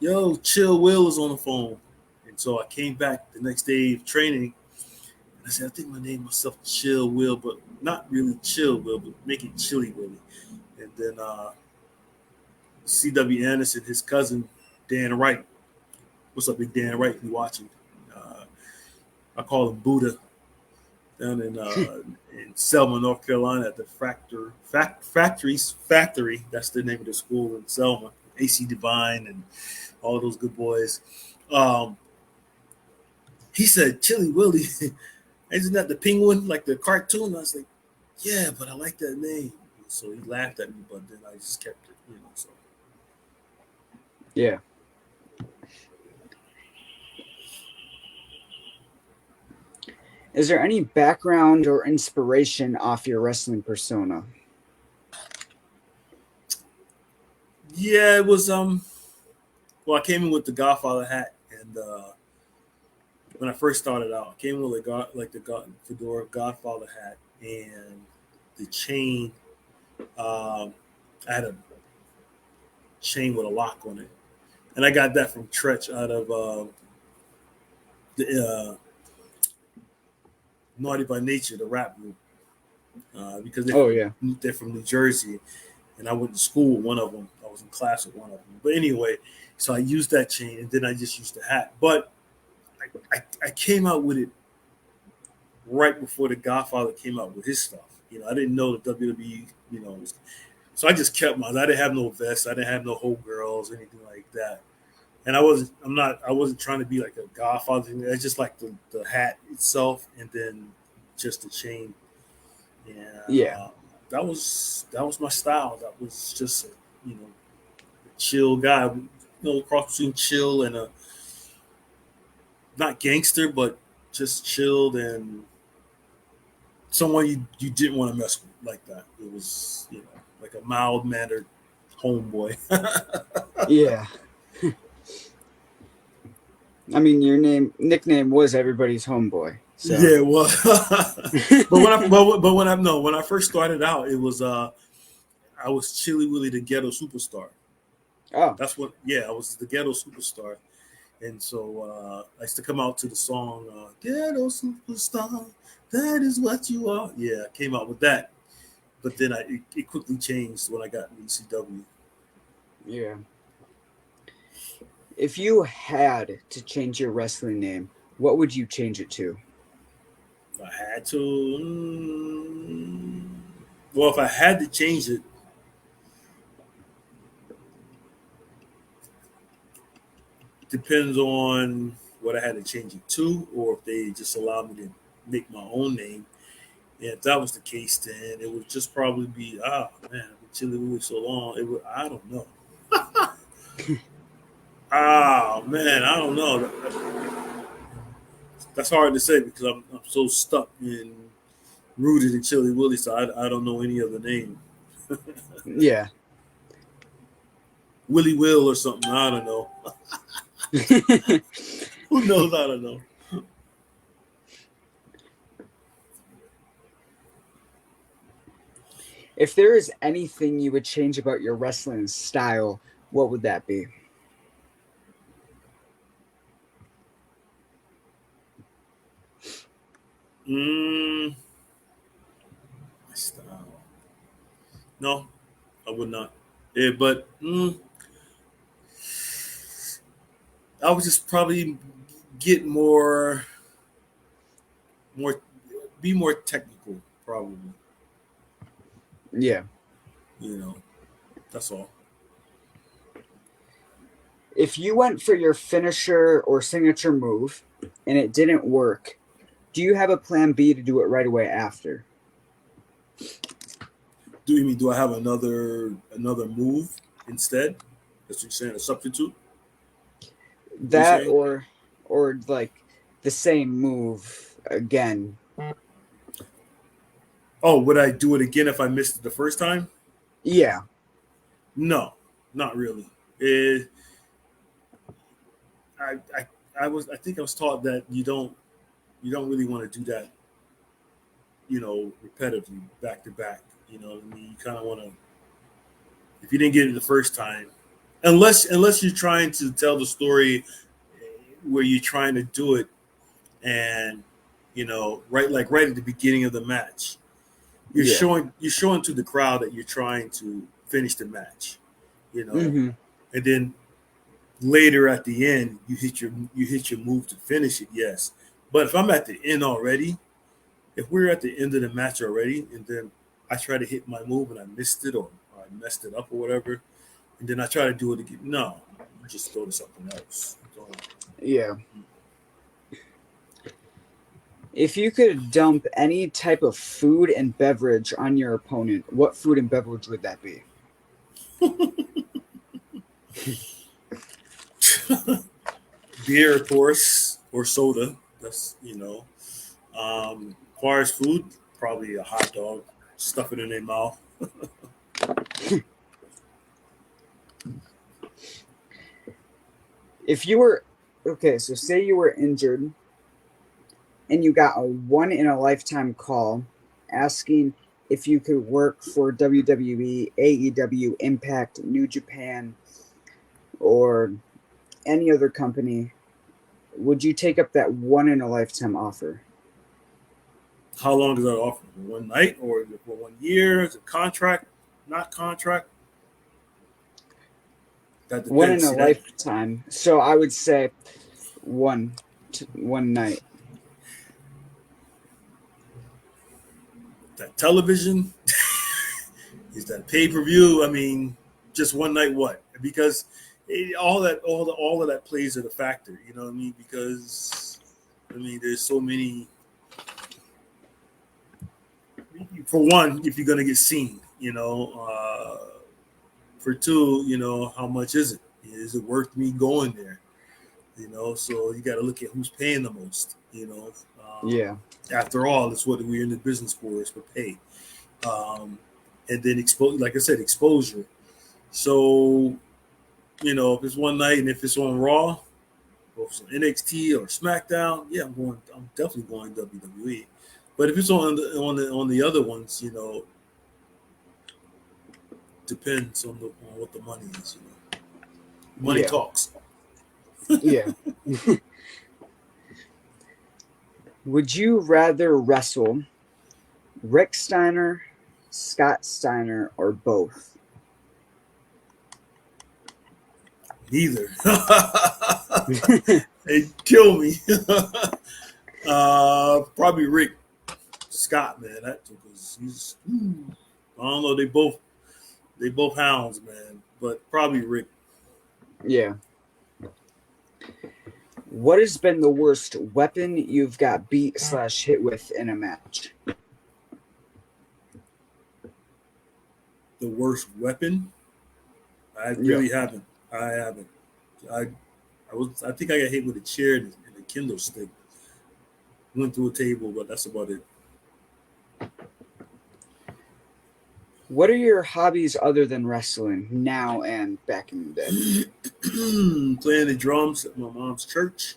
Speaker 2: "Yo, Chill Will is on the phone," and so I came back the next day of training. I said, I think my name myself Chill Will, but not really Chill Will, but make it Chili Willy. And then C.W. Anderson, his cousin Dan Wright. What's up, big Dan Wright? You watching? Uh, I call him Buddha down in Selma, North Carolina, at the Factory. That's the name of the school in Selma. AC Divine and all those good boys. Um, he said, Chili Willy, isn't that the penguin, like the cartoon? I was like, yeah, but I like that name. So he laughed at me, but then I just kept it. So
Speaker 1: Yeah. Is there any background or inspiration off your wrestling persona?
Speaker 2: yeah, it was well, I came in with the Godfather hat, and when I first started out, I came with fedora Godfather hat and the chain. Um, I had a chain with a lock on it, and I got that from Tretch out of the Naughty by Nature, the rap group, because
Speaker 1: Oh, yeah.
Speaker 2: they're from New Jersey, and I went to school with one of them. I was in class with one of them. But anyway, so I used that chain, and then I just used the hat. But I came out with it right before the Godfather came out with his stuff. I didn't know the WWE, so I just kept mine. I didn't have no vest. I didn't have no whole girls, anything like that. And I wasn't trying to be like a Godfather. It's just like the hat itself, and then just the chain. And
Speaker 1: Yeah.
Speaker 2: that was my style. That was just a chill guy. Cross between chill and a not gangster, but just chilled and someone you didn't want to mess with like that. It was, like a mild mannered homeboy.
Speaker 1: Yeah. I mean, your nickname was everybody's homeboy. So.
Speaker 2: Yeah, well, when I first started out, it was I was Chili Willy, the ghetto superstar.
Speaker 1: Oh.
Speaker 2: That's what. Yeah, I was the ghetto superstar, and so I used to come out to the song "Ghetto Superstar." That is what you are. Yeah, I came out with that, but then it quickly changed when I got in ECW.
Speaker 1: Yeah. If you had to change your wrestling name, what would you change it to?
Speaker 2: If I had to, well, if I had to change it, depends on what I had to change it to, or if they just allowed me to make my own name. And if that was the case, then it would just probably be, man, I've been Chili Willy so long. It would, I don't know. Man, I don't know. That's hard to say because I'm so stuck in rooted in Chili Willy, so I don't know any other name.
Speaker 1: Yeah.
Speaker 2: Willy Will or something. I don't know. Who knows? I don't know.
Speaker 1: If there is anything you would change about your wrestling style, what would that be?
Speaker 2: My style. No, I would not. Yeah, but I would just probably get more, be more technical, probably.
Speaker 1: Yeah.
Speaker 2: That's all.
Speaker 1: If you went for your finisher or signature move and it didn't work, do you have a plan B to do it right away after?
Speaker 2: Do you mean do I have another move instead? That's what you're saying, a substitute?
Speaker 1: That or like the same move again.
Speaker 2: Oh, would I do it again if I missed it the first time?
Speaker 1: Yeah.
Speaker 2: No, not really. It, I think I was taught that you don't really want to do that, repetitively back to back. You know what I mean? You kind of want to, if you didn't get it the first time, unless you're trying to tell the story where you're trying to do it and right at the beginning of the match, you're showing to the crowd that you're trying to finish the match,
Speaker 1: Mm-hmm.
Speaker 2: and then later at the end you hit your move to finish it. Yes, but if I'm at the end already, if we're at the end of the match already, and then I try to hit my move and I missed it or I messed it up or whatever, and then I try to do it again, no, you just go to something else.
Speaker 1: Yeah. If you could dump any type of food and beverage on your opponent, what food and beverage would that be?
Speaker 2: Beer, of course, or soda. That's as far as food, probably a hot dog, stuff it in their mouth.
Speaker 1: If you were okay, so say you were injured and you got a one in a lifetime call asking if you could work for WWE, AEW, Impact, New Japan, or any other company, would you take up that one in a lifetime offer?
Speaker 2: How long does that offer? One night or is it for 1 year? Is it contract? Not contract? That
Speaker 1: One in
Speaker 2: depends.
Speaker 1: a
Speaker 2: See that
Speaker 1: lifetime. So I would say one night.
Speaker 2: that television is that pay per view. I mean, just one night. What? Because all of that plays a factor. You know what I mean? Because there's so many. For one, if you're gonna get seen, for two, how much is it? Is it worth me going there? So you got to look at who's paying the most. You know,
Speaker 1: Yeah.
Speaker 2: after all, it's what we're in the business for, is for pay. And then like I said, exposure. So, if it's one night and if it's on Raw, or if it's on NXT or SmackDown, yeah, I'm definitely going WWE. But if it's on the other ones, depends on what the money is. Money
Speaker 1: Yeah.
Speaker 2: talks.
Speaker 1: Yeah. Would you rather wrestle Rick Steiner, Scott Steiner, or both?
Speaker 2: Neither. They kill me. Probably Rick Scott, man. He's. I don't know. They both hounds, man. But probably Rick.
Speaker 1: Yeah. What has been the worst weapon you've got beat / hit with in a match?
Speaker 2: The worst weapon? I really haven't. I haven't. I think I got hit with a chair and a Kindle stick. Went through a table, but that's about it.
Speaker 1: What are your hobbies other than wrestling now and back in the day?
Speaker 2: Playing the drums at my mom's church.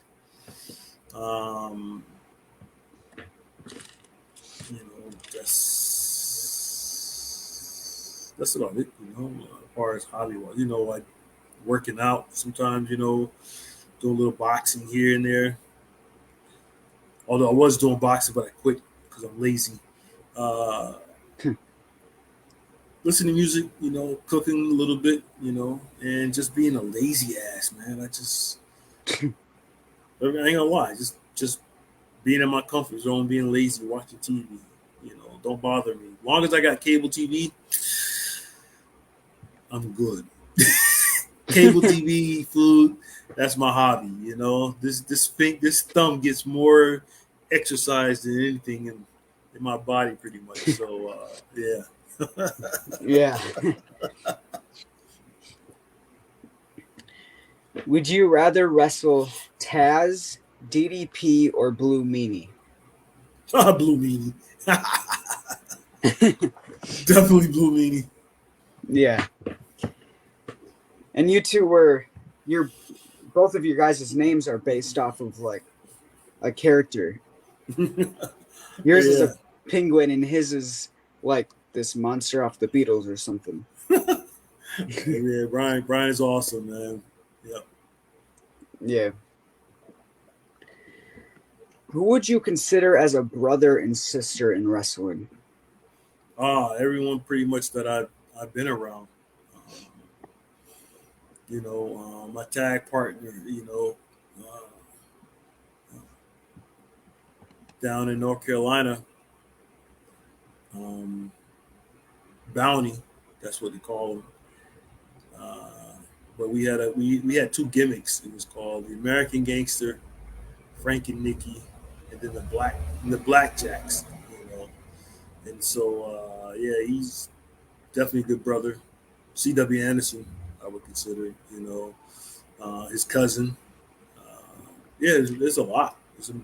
Speaker 2: That's about it. As far as hobby wise, like working out sometimes. Do a little boxing here and there. Although I was doing boxing, but I quit because I'm lazy. Listen to music, cooking a little bit, and just being a lazy ass, man. I ain't gonna lie, just being in my comfort zone, being lazy, watching TV, don't bother me. As long as I got cable TV, I'm good. Cable TV, food, that's my hobby, This thumb gets more exercise than anything in my body pretty much. So yeah.
Speaker 1: Yeah. Would you rather wrestle Taz, DDP, or Blue Meanie?
Speaker 2: Blue Meanie. Definitely Blue Meanie.
Speaker 1: Yeah. And you two both of your guys' names are based off of like a character. Yours is a penguin and his is like this monster off the Beatles or something.
Speaker 2: Yeah, Brian is awesome, man. Yep.
Speaker 1: Yeah. Who would you consider as a brother and sister in wrestling?
Speaker 2: Everyone pretty much that I've been around. My tag partner, down in North Carolina, Bounty, that's what they call him. But we had two gimmicks. It was called the American Gangster, Frank and Nikki, and then the Blackjacks. And so he's definitely a good brother. C.W. Anderson, I would consider. His cousin. There's a lot.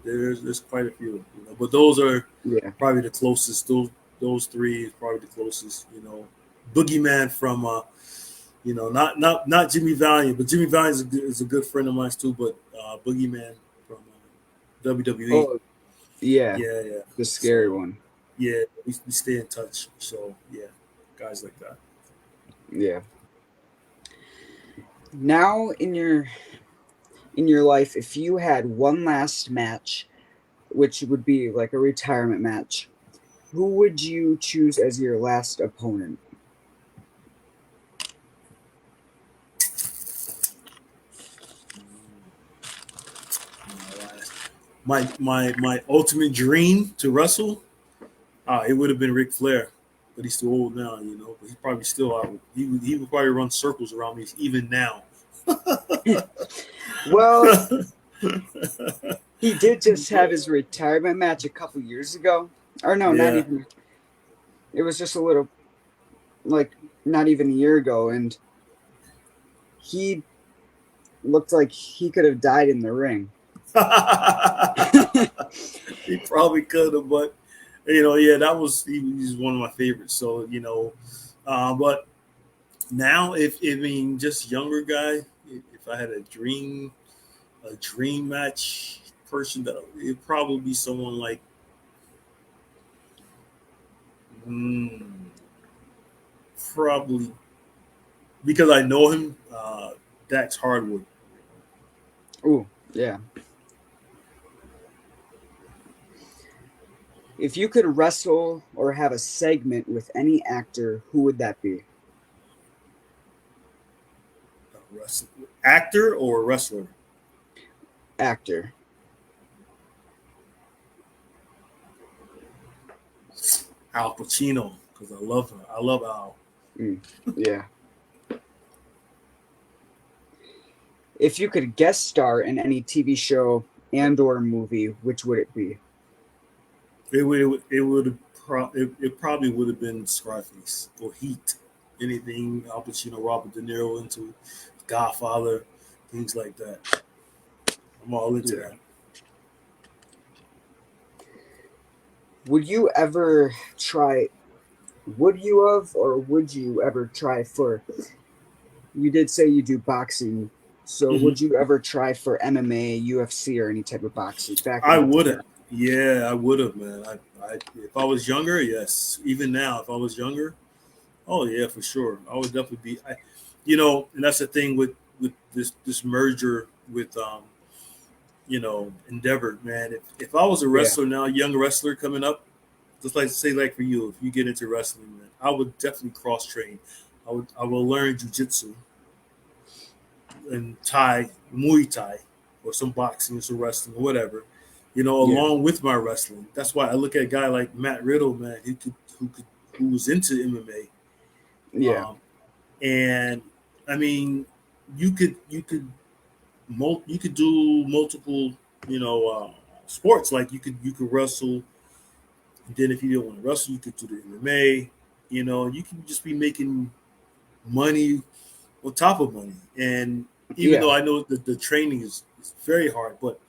Speaker 2: There's quite a few. But those are probably the closest. Those three is probably the closest. Boogeyman from not Jimmy Valiant, but Jimmy Valiant is a good friend of mine too. But Boogeyman from WWE.
Speaker 1: Oh, yeah.
Speaker 2: Yeah.
Speaker 1: The scary one.
Speaker 2: Yeah, we stay in touch. So yeah, guys like that.
Speaker 1: Yeah. Now in your life, if you had one last match, which would be like a retirement match, who would you choose as your last opponent?
Speaker 2: My ultimate dream to wrestle, it would have been Ric Flair, but he's too old now, But he's probably still out. He would probably run circles around me even now.
Speaker 1: Well, he did just have his retirement match a couple years ago. Or no, not even. It was just a little, like, not even a year ago, and he looked like he could have died in the ring.
Speaker 2: He probably could have, but yeah, he's one of my favorites. So but now, if I mean just younger guy, if I had a dream match person, that it'd probably be someone like, mm, probably because I know him, Dax Hardwood.
Speaker 1: Ooh, yeah. If you could wrestle or have a segment with any actor, who would that be?
Speaker 2: Wrestler, actor or wrestler?
Speaker 1: Actor.
Speaker 2: Al Pacino, because I love him. I love Al.
Speaker 1: Mm, yeah. If you could guest star in any TV show and or movie, which would it be?
Speaker 2: It probably would have been Scarface or Heat. Anything Al Pacino, Robert De Niro into, Godfather, things like that. I'm all into
Speaker 1: Yeah.
Speaker 2: that.
Speaker 1: Would you ever try would you have or would you ever try for you did say you do boxing, so
Speaker 2: Hmm.
Speaker 1: would you ever try for MMA, UFC, or any type of boxing back in
Speaker 2: I
Speaker 1: the
Speaker 2: would
Speaker 1: day?
Speaker 2: have. Yeah, I would have, man. If I was younger, yes. Even now, if I was younger, oh yeah, for sure. I would definitely be. And that's the thing with this merger with Endeavor, man. If I was a
Speaker 1: Yeah.
Speaker 2: wrestler now, young wrestler coming up, just like say like for you, if you get into wrestling, man, I would definitely cross train. I will learn jujitsu and Muay Thai, or some boxing or some wrestling or whatever,
Speaker 1: Yeah.
Speaker 2: along with my wrestling. That's why I look at a guy like Matt Riddle, man, who was into MMA.
Speaker 1: Yeah.
Speaker 2: And I mean, you could do multiple, sports. Like you could wrestle. And then if you didn't want to wrestle, you could do the MMA. You can just be making money on top of money. And even though
Speaker 1: Yeah.
Speaker 2: I know that the training is very hard, but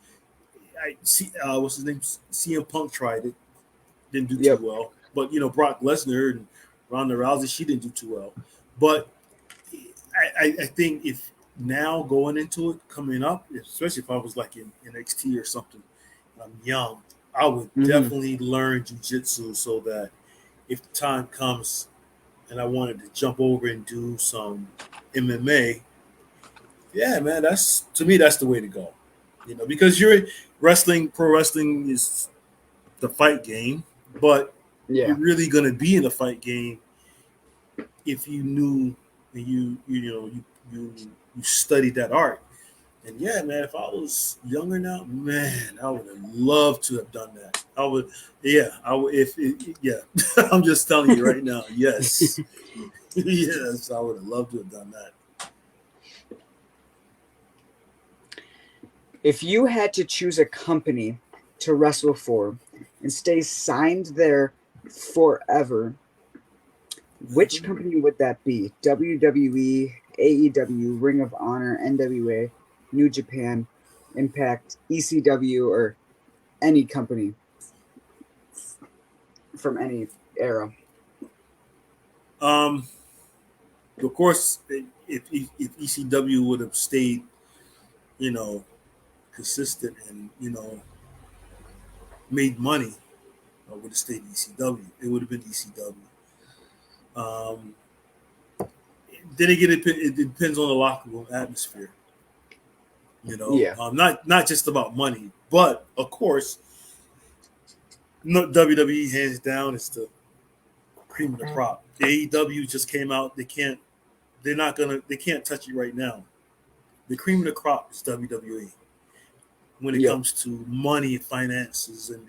Speaker 2: I see what's his name? CM Punk tried it, didn't do too
Speaker 1: Yep.
Speaker 2: well. But Brock Lesnar and Ronda Rousey, she didn't do too well. But I think if now going into it, coming up, especially if I was like in NXT or something, and I'm young, I would
Speaker 1: Hmm.
Speaker 2: definitely learn jujitsu so that if the time comes and I wanted to jump over and do some MMA, yeah, man, that's to me that's the way to go. Because pro wrestling is the fight game, but you're
Speaker 1: Yeah.
Speaker 2: really gonna be in a fight game if you knew and you studied that art. And yeah, man, if I was younger now, man, I would have loved to have done that. I would, yeah, I would. Yeah, I'm just telling you right now, yes, yes, I would have loved to have done that.
Speaker 1: If you had to choose a company to wrestle for and stay signed there forever, which company would that be? WWE, AEW, Ring of Honor, NWA, New Japan, Impact, ECW, or any company from any era?
Speaker 2: Um, of course, if ECW would have stayed, you know, consistent and made money, I would have stayed ECW. It would have been ECW. Um, then again, it depends on the locker room atmosphere.
Speaker 1: Yeah.
Speaker 2: Not just about money, but of course, no, WWE hands down is the cream of the crop. The AEW just came out. They can't touch it right now. The cream of the crop is WWE when it
Speaker 1: Yep.
Speaker 2: comes to money, finances, and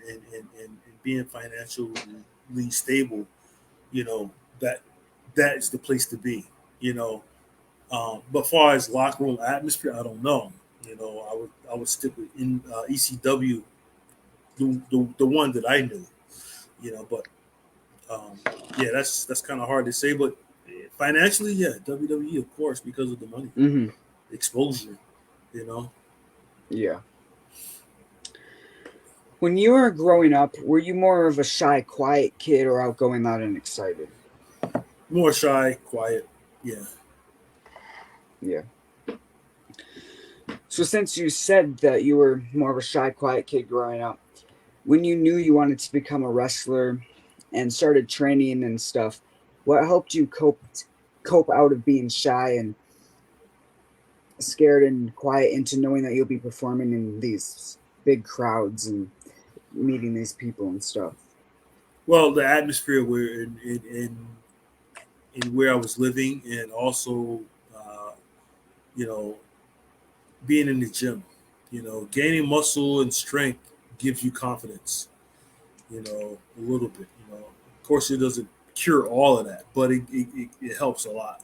Speaker 2: being financially stable. You know that that is the place to be. You know, but far as locker room atmosphere, I don't know. I would stick with ECW, the one that I knew. But um, yeah, that's kind of hard to say. But financially, yeah, WWE of course because of the money,
Speaker 1: Hmm.
Speaker 2: exposure. You know,
Speaker 1: Yeah. When you were growing up, were you more of a shy, quiet kid or outgoing, loud, and excited?
Speaker 2: More shy, quiet. Yeah.
Speaker 1: Yeah. So since you said that you were more of a shy, quiet kid growing up, when you knew you wanted to become a wrestler and started training and stuff, what helped you cope out of being shy and scared and quiet into knowing that you'll be performing in these big crowds and meeting these people and stuff?
Speaker 2: Well, the atmosphere where in where I was living, and also, uh, you know, being in the gym. Gaining muscle and strength gives you confidence. A little bit. Of course, it doesn't cure all of that, but it helps a lot.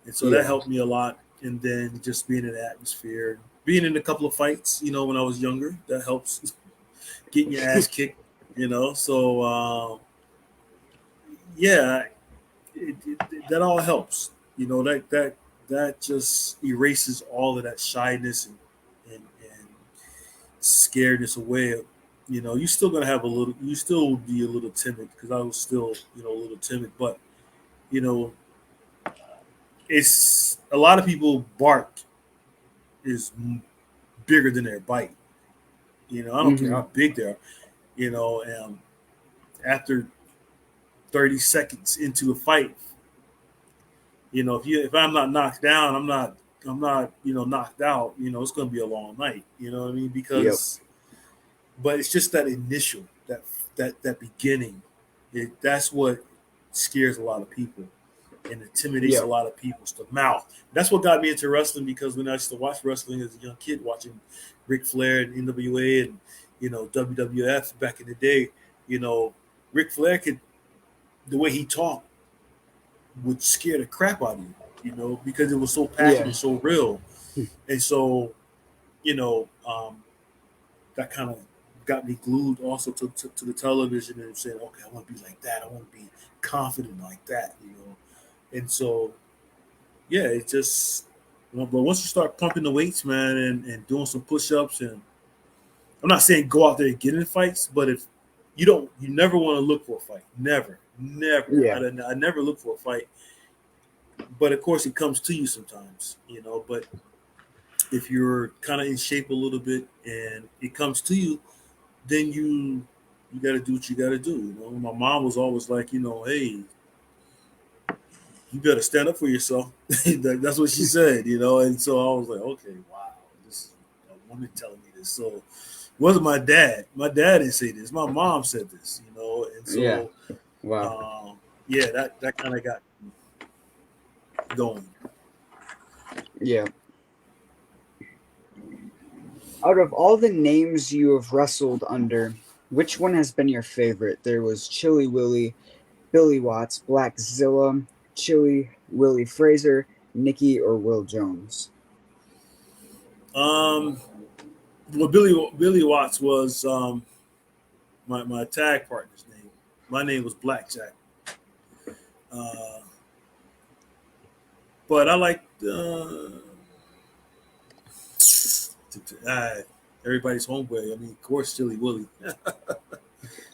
Speaker 2: And so that
Speaker 1: Yeah.
Speaker 2: helped me a lot. And then just being in the atmosphere, being in a couple of fights, when I was younger, that helps getting your ass kicked. So yeah, that all helps. That just erases all of that shyness and scaredness away. You're still gonna have a little. You still will be a little timid because I was still, a little timid. But you know, it's a lot of people bark is bigger than their bite. I don't care
Speaker 1: Hmm.
Speaker 2: how big they are. After 30 seconds into a fight, if I'm not knocked down, I'm not knocked out. It's going to be a long night. You know what I mean?
Speaker 1: Yep.
Speaker 2: But it's just that initial, that beginning. That's what scares a lot of people and intimidates a
Speaker 1: Yep.
Speaker 2: lot of people. It's the mouth. That's what got me into wrestling, because when I used to watch wrestling as a young kid, watching Ric Flair and NWA and WWF back in the day, Ric Flair could, the way he talked would scare the crap out of you. Because it was so
Speaker 1: Yeah.
Speaker 2: passionate, so real, and so you know um, that kind of got me glued also to the television and saying, okay, I want to be like that. I want to be confident like that. And so, yeah, it just, but once you start pumping the weights, man, and doing some push ups, and I'm not saying go out there and get in fights, but if you never want to look for a fight. Never, never.
Speaker 1: Yeah.
Speaker 2: I never look for a fight. But of course, it comes to you sometimes. But if you're kind of in shape a little bit and it comes to you, then you got to do what you got to do. My mom was always like, hey, you better stand up for yourself. That's what she said. And so I was like, okay, wow, this is a woman telling me this. So it wasn't my dad. My dad didn't say this. My mom said this. And
Speaker 1: Yeah.
Speaker 2: so
Speaker 1: Wow.
Speaker 2: yeah, that kind of got me going.
Speaker 1: Yeah. Out of all the names you have wrestled under, which one has been your favorite? There was Chili Willy, Billy Watts, Blackzilla, Chili, Willie Fraser, Nikki, or Will Jones?
Speaker 2: Um, well, Billy Watts was my tag partner's name. My name was Blackjack. Uh, but I like uh, everybody's homeboy. I mean, of course, Chili Willy.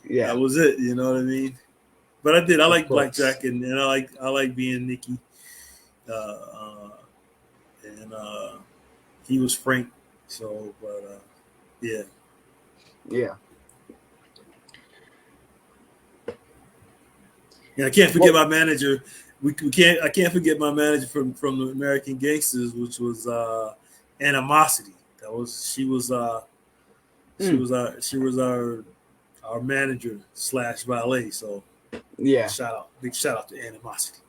Speaker 1: Yeah,
Speaker 2: That was it. You know what I mean? But I did. I
Speaker 1: of
Speaker 2: like
Speaker 1: course.
Speaker 2: Blackjack, and I like being Nikki. Uh, uh, and he was Frank. So, but yeah.
Speaker 1: Yeah.
Speaker 2: And I can't forget
Speaker 1: Well,
Speaker 2: my manager. We can't. I can't forget my manager from the American Gangsters, which was Animosity. That was she was she
Speaker 1: mm,
Speaker 2: was our manager slash valet. So
Speaker 1: yeah.
Speaker 2: big shout out to Animosity.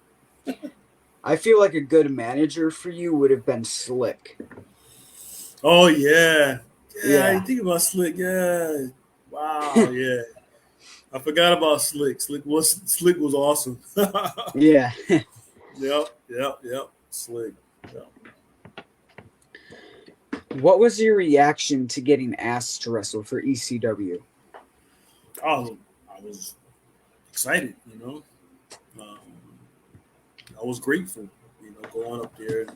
Speaker 1: I feel like a good manager for you would have been Slick.
Speaker 2: Oh yeah, yeah. You
Speaker 1: Yeah.
Speaker 2: think about Slick? Yeah. Wow. Yeah. I forgot about Slick. Slick was awesome.
Speaker 1: Yeah.
Speaker 2: Yep. Slick. Yep.
Speaker 1: What was your reaction to getting asked to wrestle for ECW?
Speaker 2: I was excited. Um, I was grateful. Going up there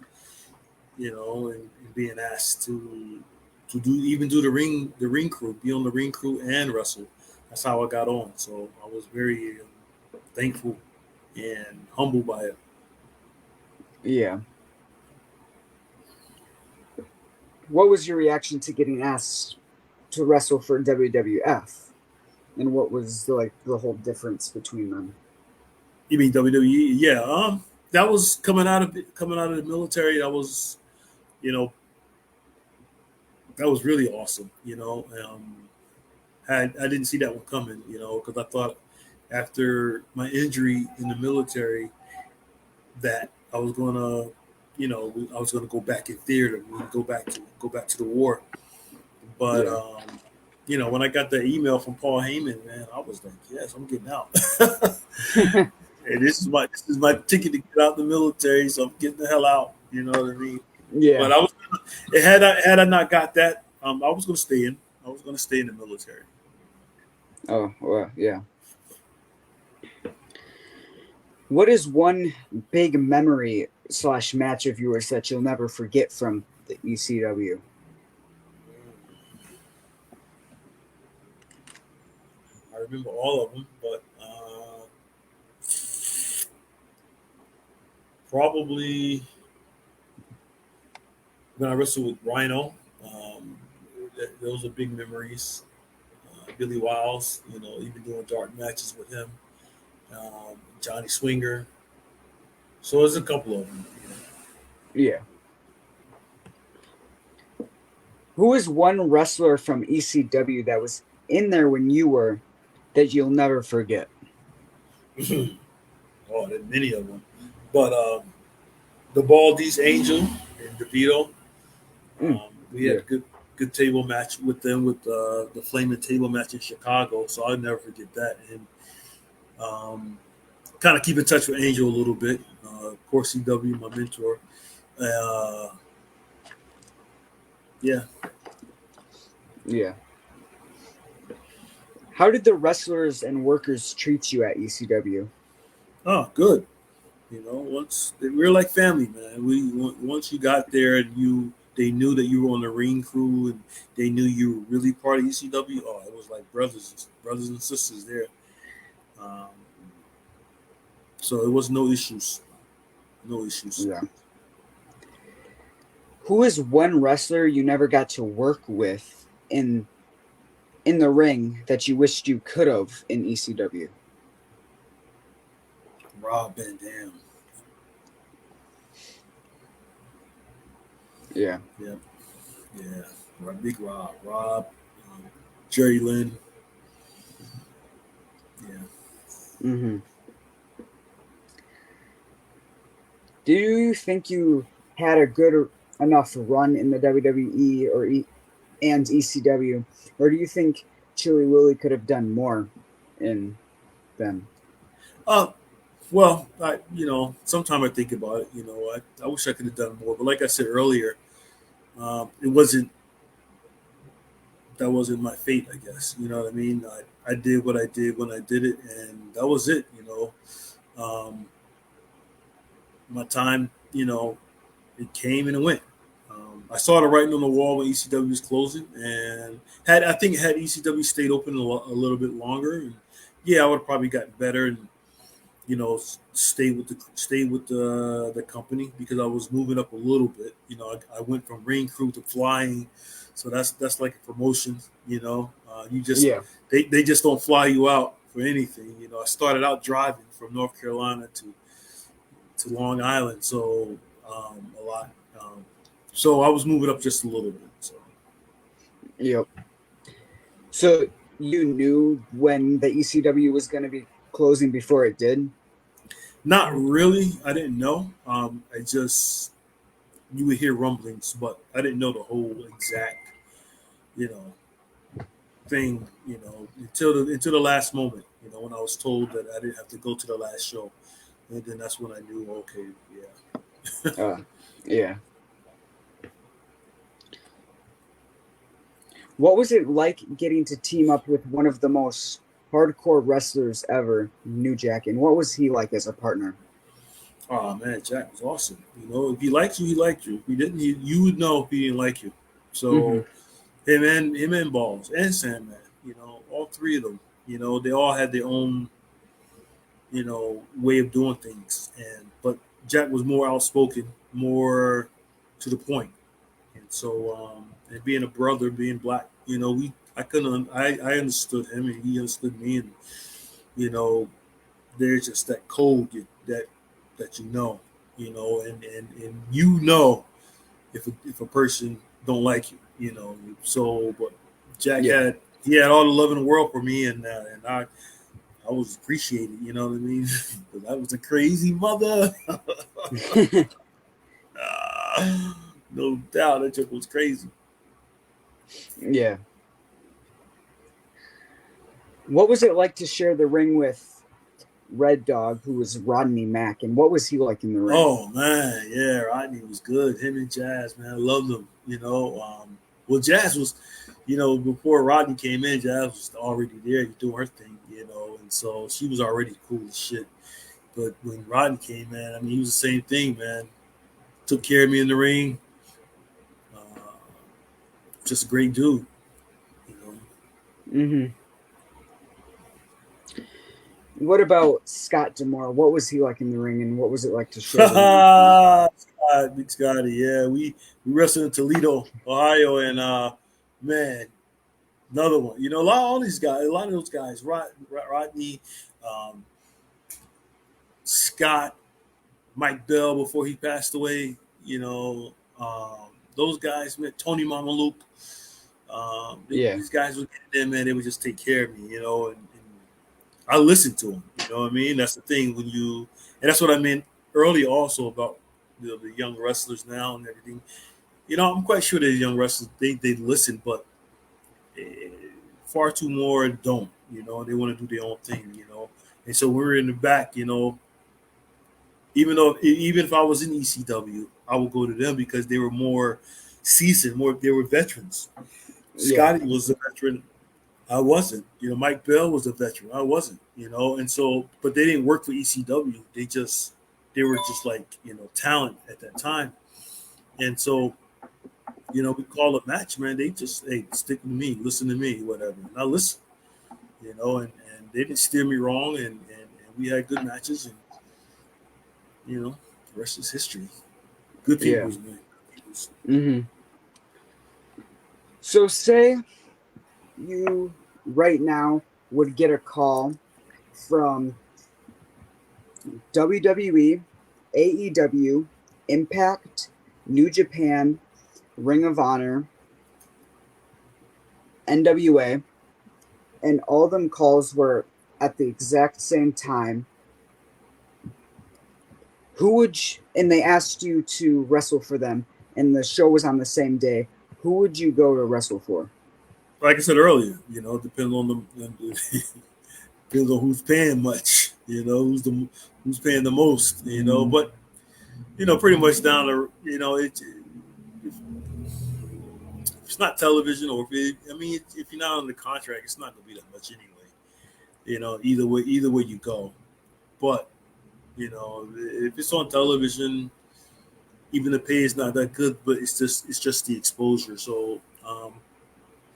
Speaker 2: and being asked to. do the ring crew, be on the ring crew and wrestle. That's how I got on. So I was very thankful and humbled by it.
Speaker 1: Yeah. What was your reaction to getting asked to wrestle for WWF? And what was the whole difference between them?
Speaker 2: You mean WWE? Yeah. That was coming out of the military. That was, you know, that was really awesome. I didn't see that one coming. Because I thought after my injury in the military that I was gonna, I was gonna go back in theater, go back to the war. But
Speaker 1: Yeah.
Speaker 2: when I got the email from Paul Heyman, man, I was like, yes, I'm getting out. And this is my ticket to get out the military, so I'm getting the hell out. You know what I mean?
Speaker 1: Yeah.
Speaker 2: But I was had I not got that, I was going to stay in. I was going to stay in the military.
Speaker 1: Oh, well, yeah. What is one big memory / match of yours that you'll never forget from the ECW?
Speaker 2: I remember all of them, but probably when I wrestled with Rhino. Those are big memories. Billy Wiles, even doing dark matches with him. Johnny Swinger. So there's a couple of them.
Speaker 1: Yeah. Who is one wrestler from ECW that was in there when you were that you'll never forget?
Speaker 2: Oh, there's many of them. But the Baldies Angel and DeVito. We had
Speaker 1: Yeah.
Speaker 2: a good table match with them with the Flaming Table match in Chicago, so I'll never forget that. And kind of keep in touch with Angel a little bit. Of course, CW, my mentor. Yeah.
Speaker 1: Yeah. How did the wrestlers and workers treat you at ECW?
Speaker 2: Oh, good. Once we were like family, man. Once you got there and they knew that you were on the ring crew and they knew you were really part of ECW. Oh, it was like brothers and sisters there. Um, so it was no issues. No issues.
Speaker 1: Yeah. Who is one wrestler you never got to work with in the ring that you wished you could have in ECW?
Speaker 2: Rob Van Dam.
Speaker 1: Yeah.
Speaker 2: Yeah. Yeah. Big Rob, Jerry Lynn. Yeah.
Speaker 1: Mm-hmm. Do you think you had a good enough run in the WWE and ECW, or do you think Chili Willy could have done more in them?
Speaker 2: Uh, well, sometimes I think about it. I wish I could have done more, but like I said earlier, it wasn't. That wasn't my fate, I guess. You know what I mean? I did what I did when I did it, and that was it. My time, it came and it went. I saw the writing on the wall when ECW was closing, and had ECW stayed open a little bit longer, and yeah, I would have probably gotten better and stay with the company because I was moving up a little bit. I went from ring crew to flying, so that's like a promotion. You just
Speaker 1: Yeah.
Speaker 2: they just don't fly you out for anything. I started out driving from North Carolina to Long Island, so a lot. So I was moving up just a little bit. So.
Speaker 1: Yep. So you knew when the ECW was going to be closing before it did?
Speaker 2: Not really. I didn't know. You would hear rumblings, but I didn't know the whole exact, you know, thing. Until the last moment. When I was told that I didn't have to go to the last show, and then that's when I knew. Okay, yeah.
Speaker 1: Yeah. What was it like getting to team up with one of the most hardcore wrestlers ever, New Jack, and what was he like as a partner?
Speaker 2: Oh man, Jack was awesome. If he liked you, he liked you. If he didn't, you would know if he didn't like you.
Speaker 1: Mm-hmm.
Speaker 2: So him and Balls and Sandman. You know, all three of them. You know, they all had their own, you know, way of doing things. But Jack was more outspoken, more to the point. And so, and being a brother, being black, you know, I couldn't, I understood him and he understood me, and you know, there's just that code that you know, and you know if a person don't like you, you know. So, but Jack
Speaker 1: Yeah.
Speaker 2: he had all the love in the world for me, and I was appreciated, you know what I mean? But I was a crazy mother. No doubt, that chick was crazy.
Speaker 1: Yeah. What was it like to share the ring with Red Dog, who was Rodney Mack, and what was he like in the ring?
Speaker 2: Oh man, yeah, Rodney was good. Him and Jazz, man, I loved them. You know, well, Jazz was, you know, before Rodney came in, Jazz was already there doing her thing. You know, and so she was already cool as shit. But when Rodney came in, I mean, he was the same thing, man. Took care of me in the ring. Uh, just a great dude. You know.
Speaker 1: Hmm. What about Scott Demore? What was he like in the ring, and what was it like to share the ring with him?
Speaker 2: Scott, Big Scotty, yeah, we wrestled in Toledo, Ohio, and man, another one. You know, all these guys, a lot of those guys, Rodney, um, Scott, Mike Bell before he passed away. You know, those guys, man, Tony Mamaluke.
Speaker 1: Yeah.
Speaker 2: These guys would get in, man. They would just take care of me, you know, and I listened to them. You know what I mean? That's the thing and that's what I meant earlier also about the young wrestlers now and everything. You know, I'm quite sure the young wrestlers they listen, but eh, far too more don't. You know, they want to do their own thing. You know, and so we're in the back. You know, even if I was in ECW, I would go to them because they were more seasoned, they were veterans.
Speaker 1: Yeah.
Speaker 2: Scotty was a veteran. I wasn't. You know, Mike Bell was a veteran. I wasn't. You know, and so, but they didn't work for ECW. They were just like, you know, talent at that time. And so, you know, we call a match, man. They just, hey, stick with me, listen to me, whatever. And I listen, you know, and they didn't steer me wrong, and we had good matches, and you know, the rest is history. Good
Speaker 1: Yeah.
Speaker 2: people's, man. Good people's.
Speaker 1: Hmm. So, say you right now would get a call from WWE, AEW, Impact, New Japan, Ring of Honor, NWA, and all them calls were at the exact same time. Who would and they asked you to wrestle for them, and the show was on the same day. Who would you go to wrestle for?
Speaker 2: Like I said earlier, you know, it depends on depends on who's paying much. You know, who's paying the most. You know, but you know, pretty much down to you know, if it's not television or I mean, if you're not on the contract, it's not going to be that much anyway. You know, either way you go. But you know, if it's on television, even the pay is not that good, but it's just the exposure. So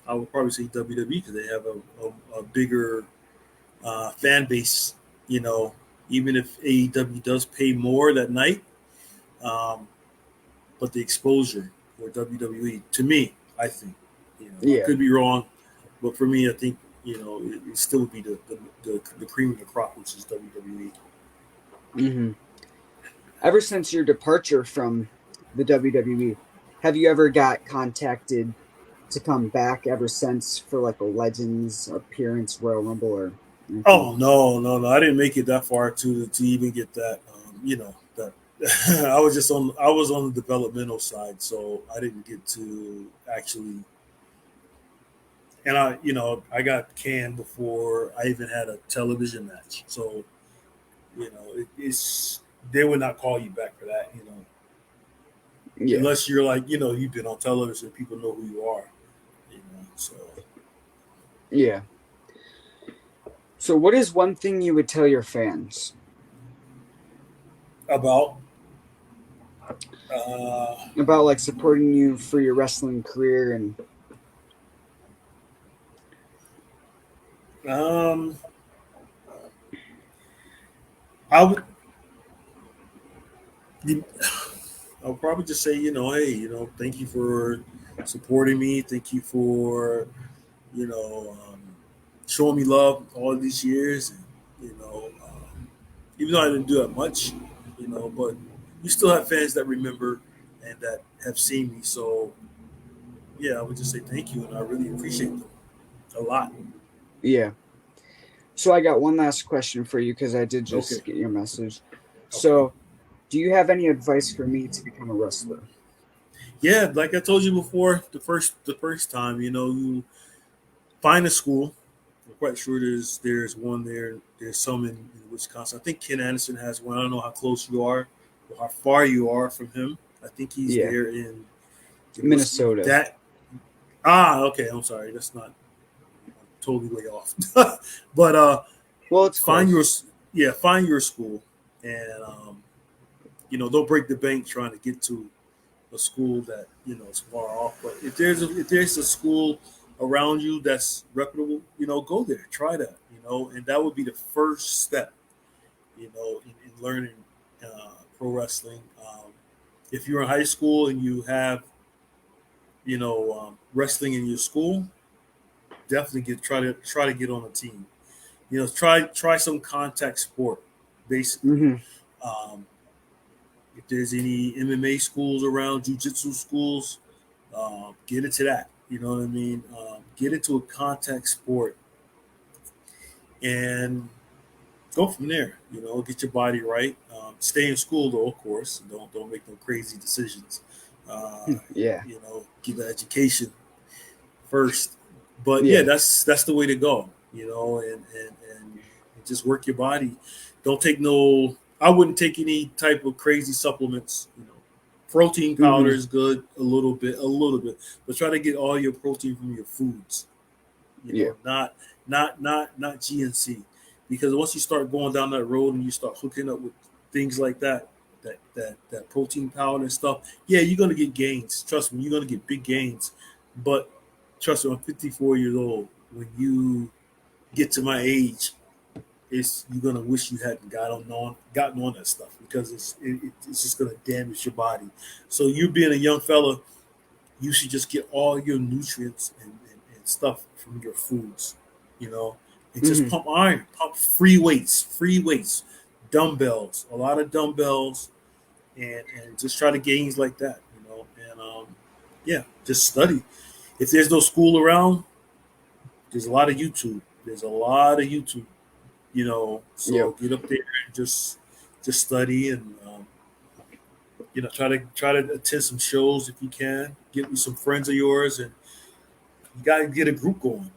Speaker 2: I would probably say WWE because they have a bigger fan base. You know, even if AEW does pay more that night, um, but the exposure for WWE to me, I think, you know, I
Speaker 1: Yeah.
Speaker 2: could be wrong, but for me, I think you know it still would be the cream of the crop, which is WWE.
Speaker 1: Hmm. Ever since your departure from the WWE, have you ever got contacted to come back ever since for like a Legends appearance, Royal Rumble, or anything?
Speaker 2: Oh no, no, no! I didn't make it that far to even get that. You know that I was on the developmental side, so I didn't get to actually. And I, you know, I got canned before I even had a television match. So you know, it's they would not call you back for that. You know,
Speaker 1: Yeah.
Speaker 2: unless you're like, you know, you've been on television, people know who you are. You know, so
Speaker 1: Yeah. So, what is one thing you would tell your fans
Speaker 2: about uh,
Speaker 1: about like supporting you for your wrestling career and
Speaker 2: Um, I would. I'll probably just say, hey, thank you for supporting me. Thank you for, showing me love all these years. And, even though I didn't do that much, but you still have fans that remember and that have seen me. So, yeah, I would just say thank you. And I really appreciate them a lot.
Speaker 1: Yeah. So I got one last question for you because I did
Speaker 2: Okay.
Speaker 1: just get your message.
Speaker 2: Okay.
Speaker 1: So, do you have any advice for me to become a wrestler?
Speaker 2: Yeah, like I told you before, the first time, you find a school. I'm quite sure there's one there. There's some in Wisconsin. I think Ken Anderson has one. I don't know how close you are or how far you are from him. I think he's
Speaker 1: Yeah,
Speaker 2: there in
Speaker 1: Minnesota.
Speaker 2: that. Okay. I'm sorry. That's not totally way off. But
Speaker 1: Well, it's
Speaker 2: find your
Speaker 1: close.
Speaker 2: find your school, and don't break the bank trying to get to a school that is far off. But if there's a school around you that's reputable, go there, try that, and that would be the first step, in learning pro wrestling. If you're in high school and you have wrestling in your school, definitely try to get on a team. Try some contact sport, basically.
Speaker 1: Hmm.
Speaker 2: Um, if there's any MMA schools around, jiu-jitsu schools, get into that. You know what I mean? Get into a contact sport and go from there. Get your body right. Stay in school though, of course. Don't make no crazy decisions.
Speaker 1: Yeah,
Speaker 2: Get the education first. But yeah,
Speaker 1: yeah.
Speaker 2: that's the way to go. And just work your body. Don't take no. I wouldn't take any type of crazy supplements. Protein powder
Speaker 1: Hmm.
Speaker 2: is good a little bit, but try to get all your protein from your foods.
Speaker 1: Yeah.
Speaker 2: Not GNC, because once you start going down that road and you start hooking up with things like that protein powder and stuff, yeah, you're gonna get gains. Trust me, you're gonna get big gains. But trust me, I'm 54 years old. When you get to my age, you're gonna wish you hadn't gotten on that stuff, because it's just gonna damage your body. So you being a young fella, you should just get all your nutrients and stuff from your foods, you know, and just
Speaker 1: Hmm.
Speaker 2: pump iron, pump free weights, dumbbells, a lot of dumbbells, and just try to gains like that, and yeah, just study. If there's no school around, there's a lot of YouTube. There's a lot of YouTube, so
Speaker 1: Yep.
Speaker 2: get up there and just study, and try to attend some shows if you can. Get with some friends of yours, and you got to get a group going.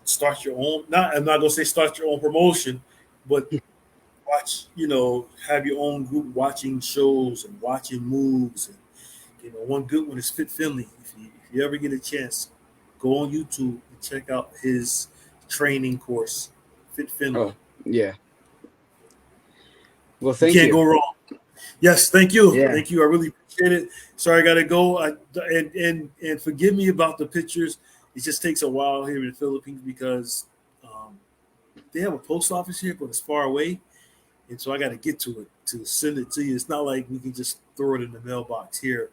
Speaker 2: Start your own. I'm not gonna say start your own promotion, but watch. Have your own group watching shows and watching moves. And one good one is Fit Finley. If you ever get a chance, go on YouTube and check out his training course, Fit Finley.
Speaker 1: Oh, yeah. Well,
Speaker 2: You
Speaker 1: thank
Speaker 2: can't
Speaker 1: you.
Speaker 2: go wrong. Yes, thank you,
Speaker 1: Yeah.
Speaker 2: thank you. I really appreciate it. Sorry, I gotta go. And forgive me about the pictures. It just takes a while here in the Philippines because um, they have a post office here, but it's far away, and so I got to get to it to send it to you. It's not like we can just throw it in the mailbox here.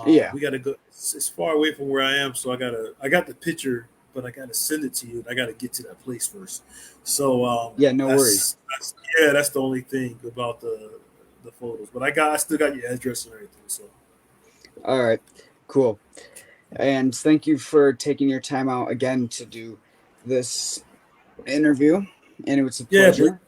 Speaker 1: Yeah.
Speaker 2: We got to go. It's far away from where I am, so I got the picture, but I got to send it to you, and I got to get to that place first. So
Speaker 1: Yeah. No worries.
Speaker 2: yeah, that's the only thing about the photos. But I still got your address and everything. So
Speaker 1: All right. Cool. And thank you for taking your time out again to do this interview. And it was a
Speaker 2: yeah, but
Speaker 1: pleasure.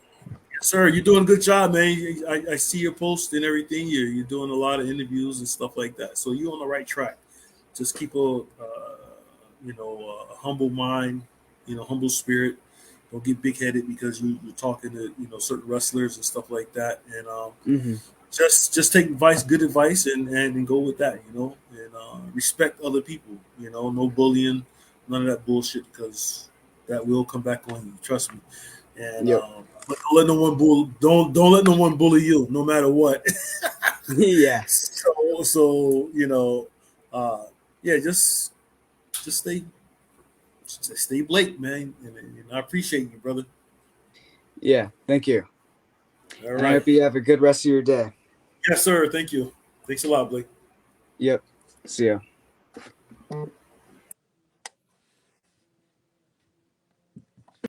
Speaker 2: sir, you're doing a good job, man. I see your posts and everything. You're doing a lot of interviews and stuff like that. So you're on the right track. Just keep a humble mind, humble spirit. Don't get big headed because you're talking to certain wrestlers and stuff like that. And
Speaker 1: Hmm.
Speaker 2: just take advice, good advice, and go with that. And respect other people. No bullying, none of that bullshit, because that will come back on you. Trust me. And
Speaker 1: Yep.
Speaker 2: but don't let no one bully you, no matter what.
Speaker 1: Yeah.
Speaker 2: So uh, yeah, just stay stay Blake, man, and I appreciate you, brother.
Speaker 1: Yeah, thank you.
Speaker 2: All
Speaker 1: And I
Speaker 2: right.
Speaker 1: hope you have a good rest of your day.
Speaker 2: Yes, sir. Thank you. Thanks a lot, Blake.
Speaker 1: Yep. See ya.